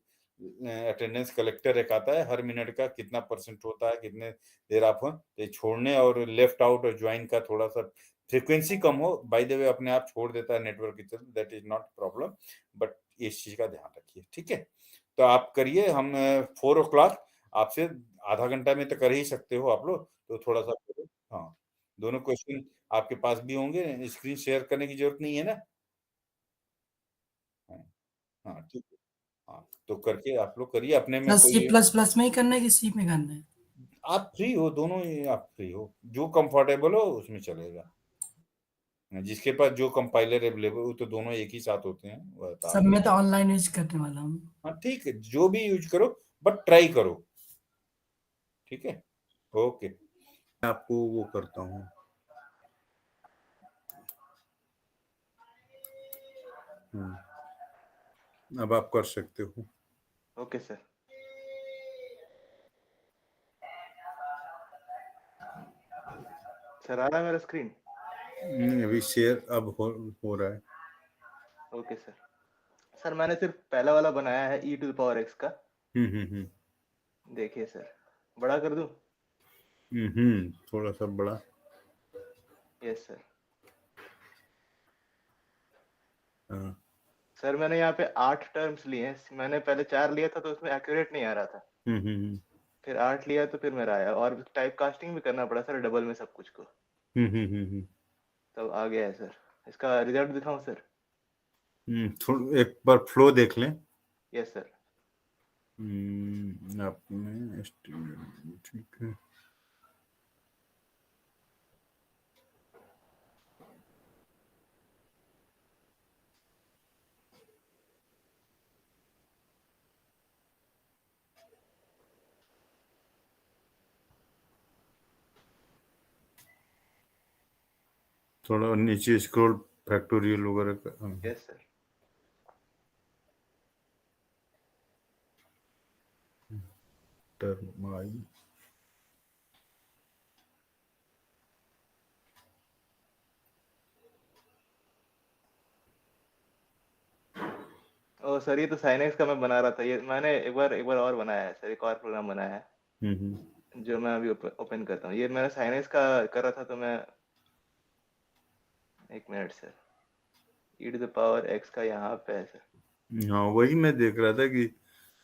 अटेंडेंस कलेक्टर एक आता है, हर मिनट का कितना परसेंट होता है, कितने देर आप ये छोड़ने और लेफ्ट आउट और ज्वाइन का थोड़ा सा फ्रीक्वेंसी कम हो, बाय द वे अपने आप छोड़ देता है नेटवर्क की तरफ, that is not problem, but इस चीज का ध्यान रखिए, ठीक है। तो आप करिए, हम 4 o'clock आपसे आधा घंटा में तो कर ही सकते हो आप लोग, तो थोड़ा सा करो। हाँ, दोनों क्वेश्चन आपके पास भी होंगे, स्क्रीन शेयर करने की जरूरत नहीं है ना? हाँ, हाँ, ठीक है। हाँ, तो करके आप लोग करिए अपने में सर सी कोई, प्लस प्लस में ही करना है कि सी में करना है? आप फ्री हो, दोनों ही आप फ्री हो, जो कंफर्टेबल हो उसमें चलेगा। जिसके पास जो कंपाइलर अवेलेबल हो, तो दोनों एक ही साथ होते हैं, वो तो सर आप मैं तो ऑनलाइन यूज करने वाला हूँ। हाँ ठीक है, जो भी यूज करो, बट ट्राई करो, ठीक है। ओके, मैं आपको वो करता हूँ। अब आप कर सकते हो। Okay sir. सर आ रहा है मेरा स्क्रीन? अभी शेयर अब हो रहा है। Okay sir. सर मैंने सिर्फ पहला वाला बनाया है e⁻x का। देखिए सर, बड़ा कर दूं? थोड़ा सा बड़ा। Yes sir. हाँ। सर मैंने यहाँ पे 8 टर्म्स लिए हैं, मैंने पहले 4 लिया था तो उसमें एक्यूरेट नहीं आ रहा था, फिर 8 लिया तो फिर मेरा आया, और टाइप कास्टिंग भी करना पड़ा सर डबल में सब कुछ को, तब आ गया है सर। इसका रिजल्ट दिखाऊं सर? थोड़ा एक बार फ्लो देख लें। Yes sir. आपने ठीक है। थोड़ा नीचे स्क्रॉल, फैक्टोरियल वगैरह का। Yes sir. टर्म आई, ओ सर, ये तो साइनेक्स का मैं बना रहा था, ये मैंने एक बार और बनाया है सर, एक और प्रोग्राम बनाया है जो मैं अभी ओपन करता हूँ। ये मैंने साइनेक्स का कर रहा था, तो मैं एक मिनट सर, e⁻x का यहाँ पे है सर। हाँ वही मैं देख रहा था कि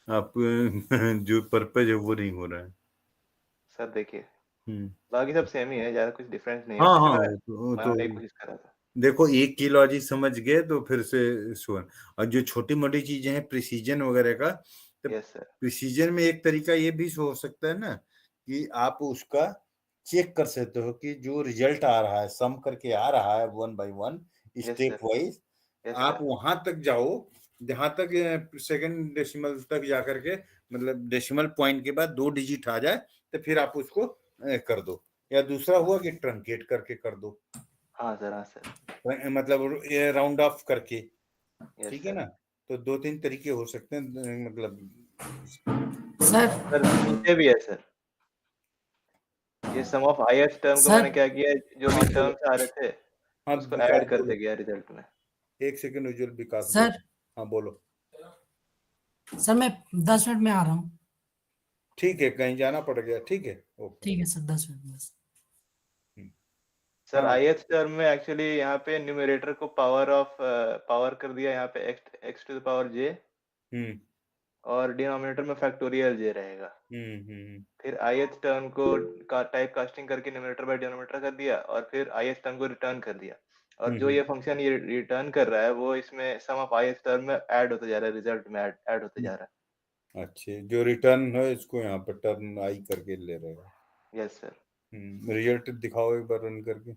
आप जो पर्पज है वो नहीं हो रहा है। सर देखिए, हम्म। बाकी सब सेम ही है, ज्यादा कुछ डिफरेंस नहीं है, हाँ फिर हाँ, मैं वो तो बनाने की कोशिश कर रहा था। देखो एक की लॉजिक समझ गए तो फिर से सुन। और जो छोटी मोटी चीजें हैं प्रिसीजन वगैरह का, तो यस सर। प्रिसीजन में एक तरीका ये भी हो सकता है ना कि आप उसका चेक कर सकते हो कि जो रिजल्ट आ रहा है सम करके आ रहा है 1 by 1 yes step sir. Wise, yes आप सर। वहां तक जाओ जहां तक सेकंड डेसिमल तक जाकर के, मतलब डेसिमल पॉइंट के बाद 2 डिजिट आ जाए तो फिर आप उसको कर दो। या दूसरा हुआ कि ट्रंकेट करके कर दो, हाँ सर। हाँ सर। मतलब ये राउंड ऑफ करके। यस ठीक है सर। ना? तो 2-3 तरीके हो सकते हैं, मतलब। सर सर नीचे भी है सर, ये सम ऑफ ith टर्म को मैंने सर क्या किया, जो भी हाँ बोलो। टर्म्स आ रहे थे हाँ उसको विकास ऐड करते बोलो। गया रिजल्ट में। 1 सेकंड उज्जवल, विकास बोलो। सर हाँ बोलो। सर मैं 10 मिनट में आ रहा हूँ। ठीक है, कहीं जाना पड़ गया, ठीक है, ओके। ठीक है सर, 10 मिनट में। सर हाँ। ith टर्म में एक्चुअली यहाँ पे न्यूमरेटर को पावर कर दिया यहाँ पे x to the power j, hmm और डिनोमिनेटर में फैक्टोरियल j रहेगा। फिर ith टर्म को टाइप कास्टिंग करके न्यूमरेटर बाय डिनोमिनेटर कर दिया, और फिर ith टर्म को रिटर्न कर दिया। और जो ये फंक्शन ये रिटर्न कर रहा है वो इसमें सम ऑफ ith टर्म में ऐड होते जा रहा है, रिजल्ट में ऐड होते जा रहा अच्छे, जो रिटर्न है इसको यहाँ पर टर्न आई करके ले रहे हो। है। Yes sir. रिजल्ट दिखाओ एक बार रन करके।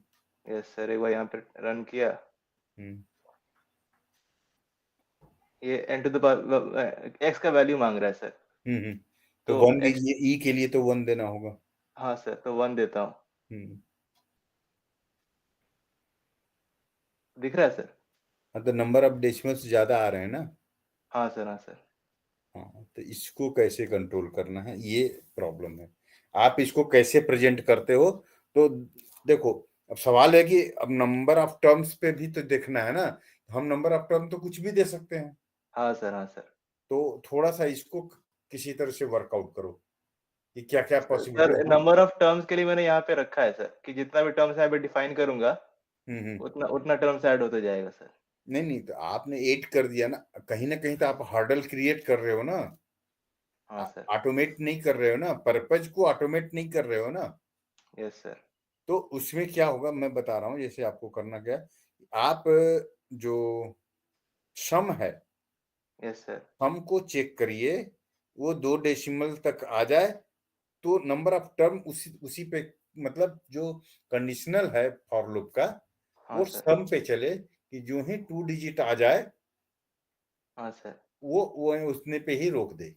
यस सर, एक बार यहाँ पे रन किया, हम्म ये n to the power x का वैल्यू मांग रहा है सर। तो तो 1 x, दीजिए, ई के लिए तो 1 देना होगा। हाँ सर, तो 1 देता हूँ। हम्म दिख रहा है सर? हाँ, तो नंबर ऑफ डेसिमल्स ज्यादा आ रहे हैं ना। हाँ सर। हाँ सर। हाँ, तो इसको कैसे कंट्रोल करना है, ये प्रॉब्लम है। आप इसको कैसे प्रेजेंट करते हो? तो देखो, अब सवाल है कि अब नंबर ऑफ टर्म्स पे भी तो देखना है ना। हम नंबर ऑफ टर्म तो कुछ भी दे सकते हैं। हाँ सर। हाँ सर। तो थोड़ा सा इसको किसी तरह से वर्कआउट करो कि क्या क्या सर पॉसिबिलिटी हम। नंबर ऑफ टर्म्स के लिए मैंने यहाँ पे रखा है सर, कि जितना भी टर्म्स यहाँ पे डिफाइन करूंगा हम्म। उतना उतना टर्म्स ऐड होते जाएगा सर। नहीं नहीं, तो आपने 8 कर दिया ना कहीं तो आप हर्डल क्रिएट कर रहे हो ना। हाँ सर। ऑटोमेट नहीं कर रहे हो ना, पर्पज को ऑटोमेट नहीं कर रहे हो ना। Yes sir. तो उसमें क्या होगा मैं बता रहा हूँ, जैसे आपको करना क्या है, आप जो सम है, यस सर। सम को चेक करिए, वो 2 डेसिमल तक आ जाए तो नंबर ऑफ टर्म उसी उसी पे, मतलब जो कंडीशनल है फॉर लूप का, हाँ वो सर। सम पे चले कि जो ही 2 डिजिट आ जाए हाँ सर। वो उतने पे ही रोक दे।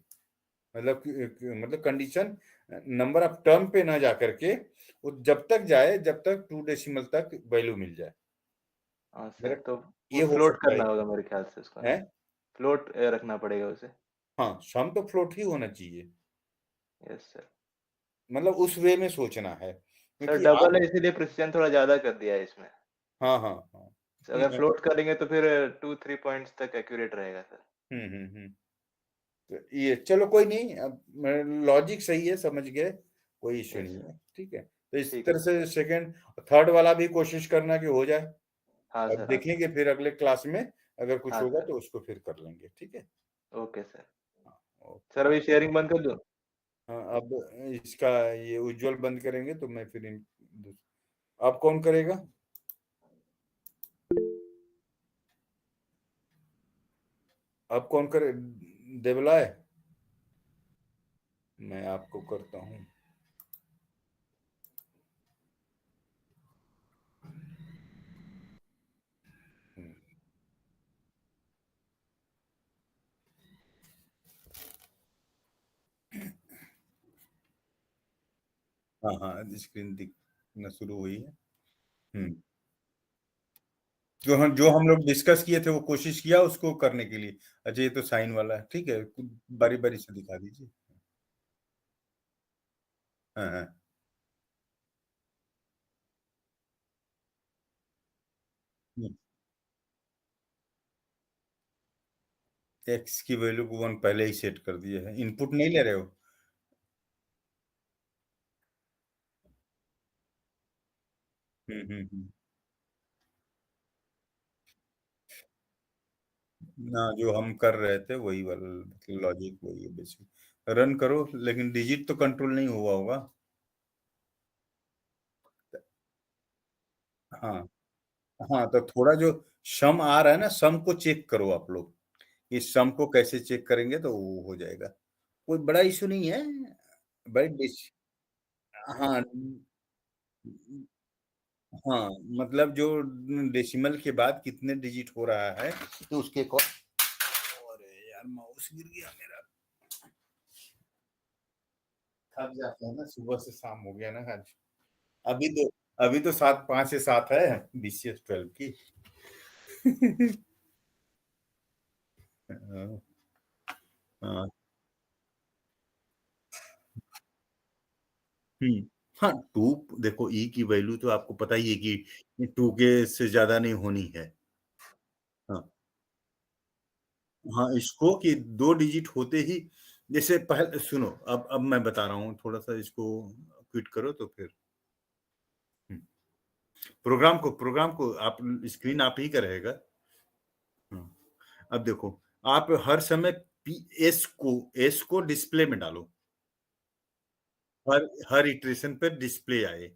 मतलब कंडीशन नंबर ऑफ टर्म पे ना जा करके वो जब तक जाए जब तक 2 डेसिमल तक वैल्यू मिल जाए। हाँ सर, मेरा तो वो ये हो फ्लोट सकता है करना होगा इसमें। मेरे ख्याल से उसको, है। ना? फ्लोट रखना पड़ेगा उसे। हाँ, सम तो फ्लोट ही होना चाहिए। Yes sir. मतलब उस वे में सोचना है सर क्योंकि डबल आप। है इसीलिए प्रिसिजन थोड़ा ज्यादा कर दिया है इसमें। हाँ हाँ हाँ। अगर फ्लोट करेंगे तो फिर 2-3 पॉइंट्स तक एक्यूरेट रहेगा सर। हम्म। तो ये चलो कोई नहीं, अब लॉजिक सही है, समझ गए, कोई इश्यू यस नहीं सर। है, ठीक है। तो इस ठीक है तरह सर। से सेकंड थर्ड वाला भी कोशिश करना कि हो जाए। हाँ अब सर। हाँ सर। देखेंगे फिर अगले क्लास में, अगर कुछ हाँ होगा सर। तो उसको फिर कर लेंगे, ठीक है। Okay sir. हाँ, ओके। सर अभी शेयरिंग बंद कर दूं? हाँ, अब इसका ये उज्जवल बंद करेंगे तो मैं फिर अब कौन करेगा? अब कौन करे? देवलाय, मैं आपको करता हूँ। हम्म, हाँ हाँ, स्क्रीन दिखना शुरू हुई है। हम्म जो हम लोग डिस्कस किए थे वो कोशिश किया उसको करने के लिए। अच्छा, ये तो साइन वाला है, ठीक है, बारी बारी से दिखा दीजिए। हाँ हाँ। एक्स की वैल्यू को 1 पहले ही सेट कर दिया है, इनपुट नहीं ले रहे हो। हम्म। ना, जो हम कर रहे थे वही वाला, मतलब लॉजिक वही है बेसिक। रन करो, लेकिन डिजिट तो कंट्रोल नहीं हुआ होगा। हाँ हाँ, तो थोड़ा जो सम आ रहा है ना, सम को चेक करो आप लोग। इस सम को कैसे चेक करेंगे तो वो हो जाएगा। कोई बड़ा इश्यू नहीं है। बड़े डिस हाँ, हाँ, मतलब जो डेसिमल के बाद कितने डिजिट हो रहा है तो उसके अरे यार माउस गिर गया मेरा। थक जाते हैं ना, सुबह से शाम हो गया ना आज। अभी तो अभी तो 5 से 7 है BCS 12 की। हाँ, हाँ, हम्म। हाँ, टू देखो, ई की वैल्यू तो आपको पता ही है कि टू के से ज्यादा नहीं होनी है। हाँ, हाँ, इसको कि 2 डिजिट होते ही, जैसे पहले सुनो, अब मैं बता रहा हूँ, थोड़ा सा इसको क्विट करो तो फिर प्रोग्राम को आप स्क्रीन आप ही का रहेगा। हाँ, अब देखो, आप हर समय एस को डिस्प्ले में डालो, हर इटरेशन पे डिस्प्ले आए।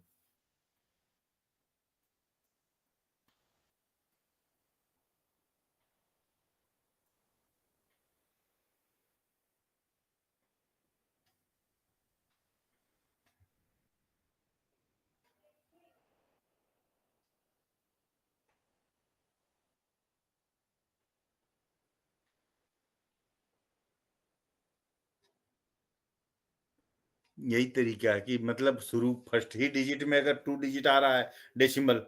यही तरीका है कि मतलब शुरू फर्स्ट ही डिजिट में अगर 2 डिजिट आ रहा है डेसिमल,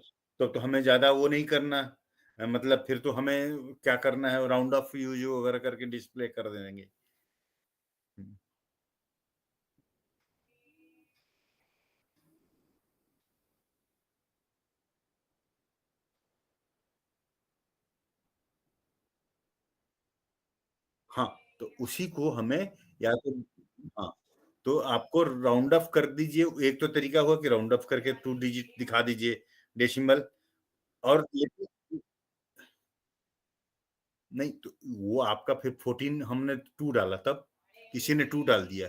तो हमें ज्यादा वो नहीं करना। मतलब फिर तो हमें क्या करना है, राउंड ऑफ यूज वगैरह करके डिस्प्ले कर देंगे। हम्म। हाँ, तो उसी को हमें, या तो, हाँ, तो आपको राउंड ऑफ कर दीजिए। एक तो तरीका हुआ कि राउंड ऑफ करके 2 डिजिट दिखा दीजिए डेसिमल। और नहीं तो वो आपका फिर 14, हमने 2 डाला, तब किसी ने 2 डाल दिया,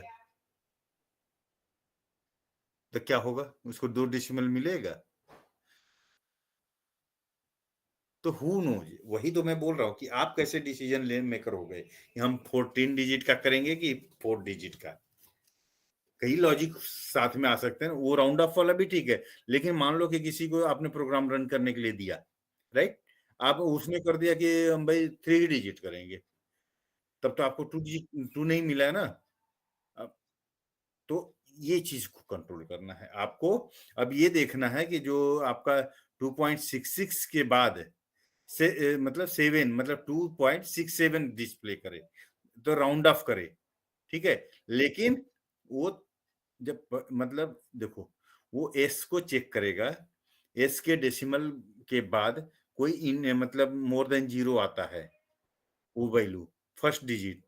तो क्या होगा, उसको 2 डेसिमल मिलेगा। तो हु नोज, वही तो मैं बोल रहा हूँ कि आप कैसे डिसीजन ले मेकर हो गए कि हम 14 डिजिट का करेंगे कि 4 डिजिट का। कई लॉजिक साथ में आ सकते हैं, वो राउंड ऑफ वाला भी ठीक है। लेकिन मान लो कि किसी को आपने प्रोग्राम रन करने के लिए दिया, राइट, आप उसने कर दिया कि हम भाई 3 डिजिट करेंगे, तब तो आपको 2 नहीं मिला है ना। अब तो ये चीज को कंट्रोल करना है आपको। अब ये देखना है कि जो आपका 2.66 के बाद से मतलब 7, मतलब 2.67 डिस्प्ले करे, तो राउंड ऑफ करे, ठीक है। लेकिन वो जब मतलब देखो, वो एस को चेक करेगा, एस के डेसिमल के बाद कोई इन मतलब मोर देन जीरो आता है, वो वैल्यू फर्स्ट डिजिट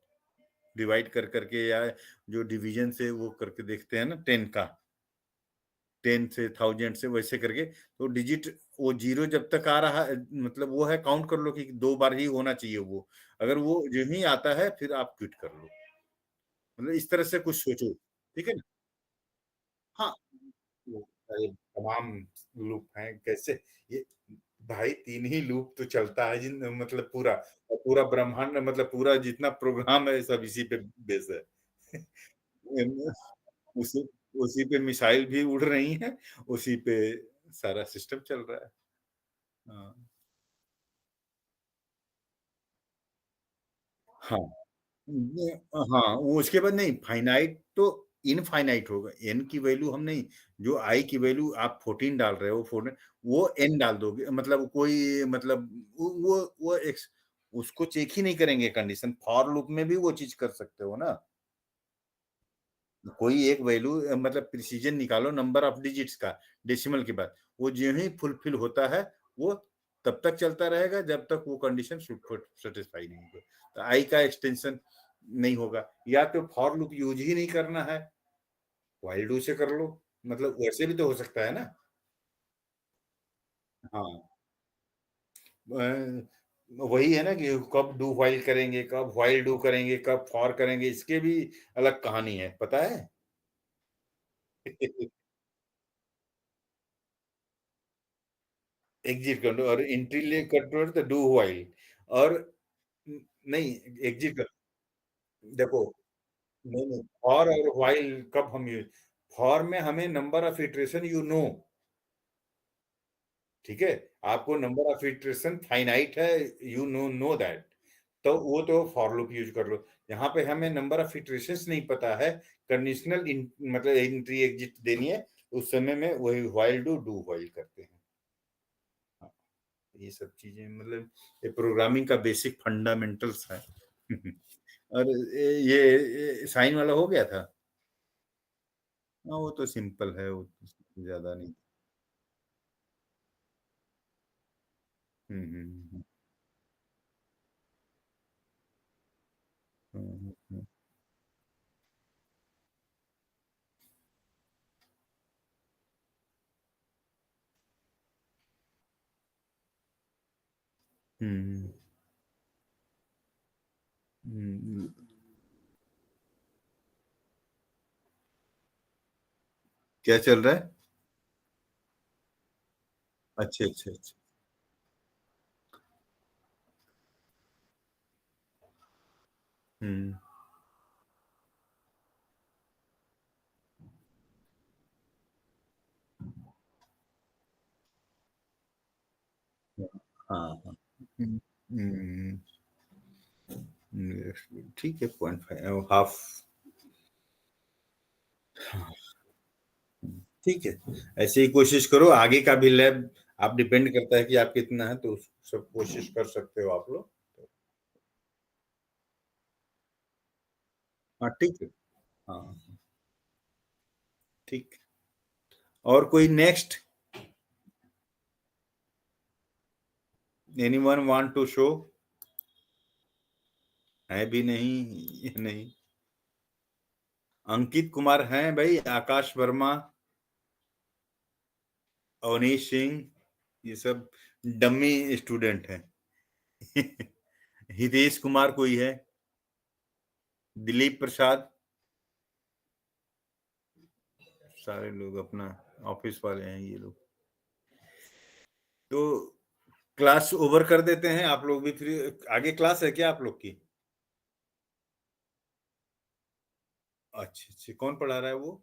डिवाइड कर करके, या जो डिवीजन से वो करके देखते हैं ना, 10 से 1000 से वैसे करके, तो डिजिट वो जीरो जब तक आ रहा है, मतलब वो है, काउंट कर लो कि 2 बार ही होना चाहिए वो। अगर वो जो ही आता है फिर आप क्विट कर लो। मतलब इस तरह से कुछ सोचो, ठीक है ना। हाँ, वो सारे तमाम लूप हैं कैसे, ये भाई 3 ही लूप तो चलता है जिन, मतलब पूरा पूरा ब्रह्मांड, मतलब पूरा जितना प्रोग्राम है सब इसी पे बेस है। उसी उसी पे मिसाइल भी उड़ रही हैं, उसी पे सारा सिस्टम चल रहा है। हाँ, हाँ, हाँ, वो उसके बाद नहीं, फाइनाइट तो इनफाइनाइट होगा। एन की वैल्यू हम नहीं, जो आई की वैल्यू आप 14 डाल रहे हो, 14 वो एन डाल दोगे, मतलब कोई मतलब वो एक्स, उसको चेक ही नहीं करेंगे कंडीशन। फॉर लूप में भी वो चीज कर सकते हो ना, कोई एक वैल्यू मतलब प्रिसीजन निकालो नंबर ऑफ डिजिट्स का डेसिमल के बाद, वो जो ही फुलफिल होता है वो तब तक चलता रहेगा जब तक वो कंडीशन सेटिस्फाई नहीं होगा। तो आई का एक्सटेंशन नहीं होगा, या तो फॉर लूप यूज ही नहीं करना है, व्हाइल डू से कर लो, मतलब वैसे भी तो हो सकता है ना। हाँ, वही है ना कि कब डू व्हाइल करेंगे, कब व्हाइल डू करेंगे, कब फॉर करेंगे, इसके भी अलग कहानी है, पता है। एग्जिट कंट्रोल और इंटीरियर कंट्रोल तो डू व्हाइल और नहीं एग्जिट देखो नहीं नहीं फॉर और व्हाइल कब हम यूज फॉर में हमें number of iteration you know ठीक है आपको नंबर ऑफ इटरेशन फाइनाइट है यू नो दैट तो वो तो फॉर लूप यूज कर लो यहाँ पे हमें नंबर ऑफ इटरेशंस नहीं पता है कंडीशनल मतलब एंट्री एग्जिट देनी है उस समय में वही व्हाइल डू व्हाइल करते हैं हाँ, ये सब चीजें मतलब ये प्रोग्रामिंग का बेसिक फंडामेंटल्स है और ये साइन वाला हो गया था हाँ वो तो सिंपल है वो तो ज्यादा नहीं हम्म हम्म हम्म हम्म, हम्म, क्या चल रहा है अच्छा अच्छा अच्छा हम्म हाँ हाँ हम्म, ठीक है 0.5 हाफ ठीक है ऐसे ही कोशिश करो आगे का भी लैब आप डिपेंड करता है कि आप कितना है तो सब कोशिश कर सकते हो आप लोग हाँ ठीक है हाँ ठीक और कोई next anyone want to show है भी नहीं ये नहीं अंकित कुमार हैं भाई आकाश वर्मा अवनीश सिंह ये सब डम्मी स्टूडेंट हैं हितेश कुमार कोई है दिलीप प्रसाद सारे लोग अपना ऑफिस वाले हैं ये लोग तो क्लास ओवर कर देते हैं आप लोग भी फ्री आगे क्लास है क्या आप लोग की अच्छा अच्छा कौन पढ़ा रहा है वो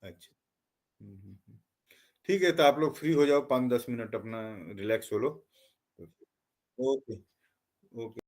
अच्छा हम्म। ठीक है तो आप लोग फ्री हो जाओ 5-10 मिनट अपना रिलैक्स हो लो ओके ओके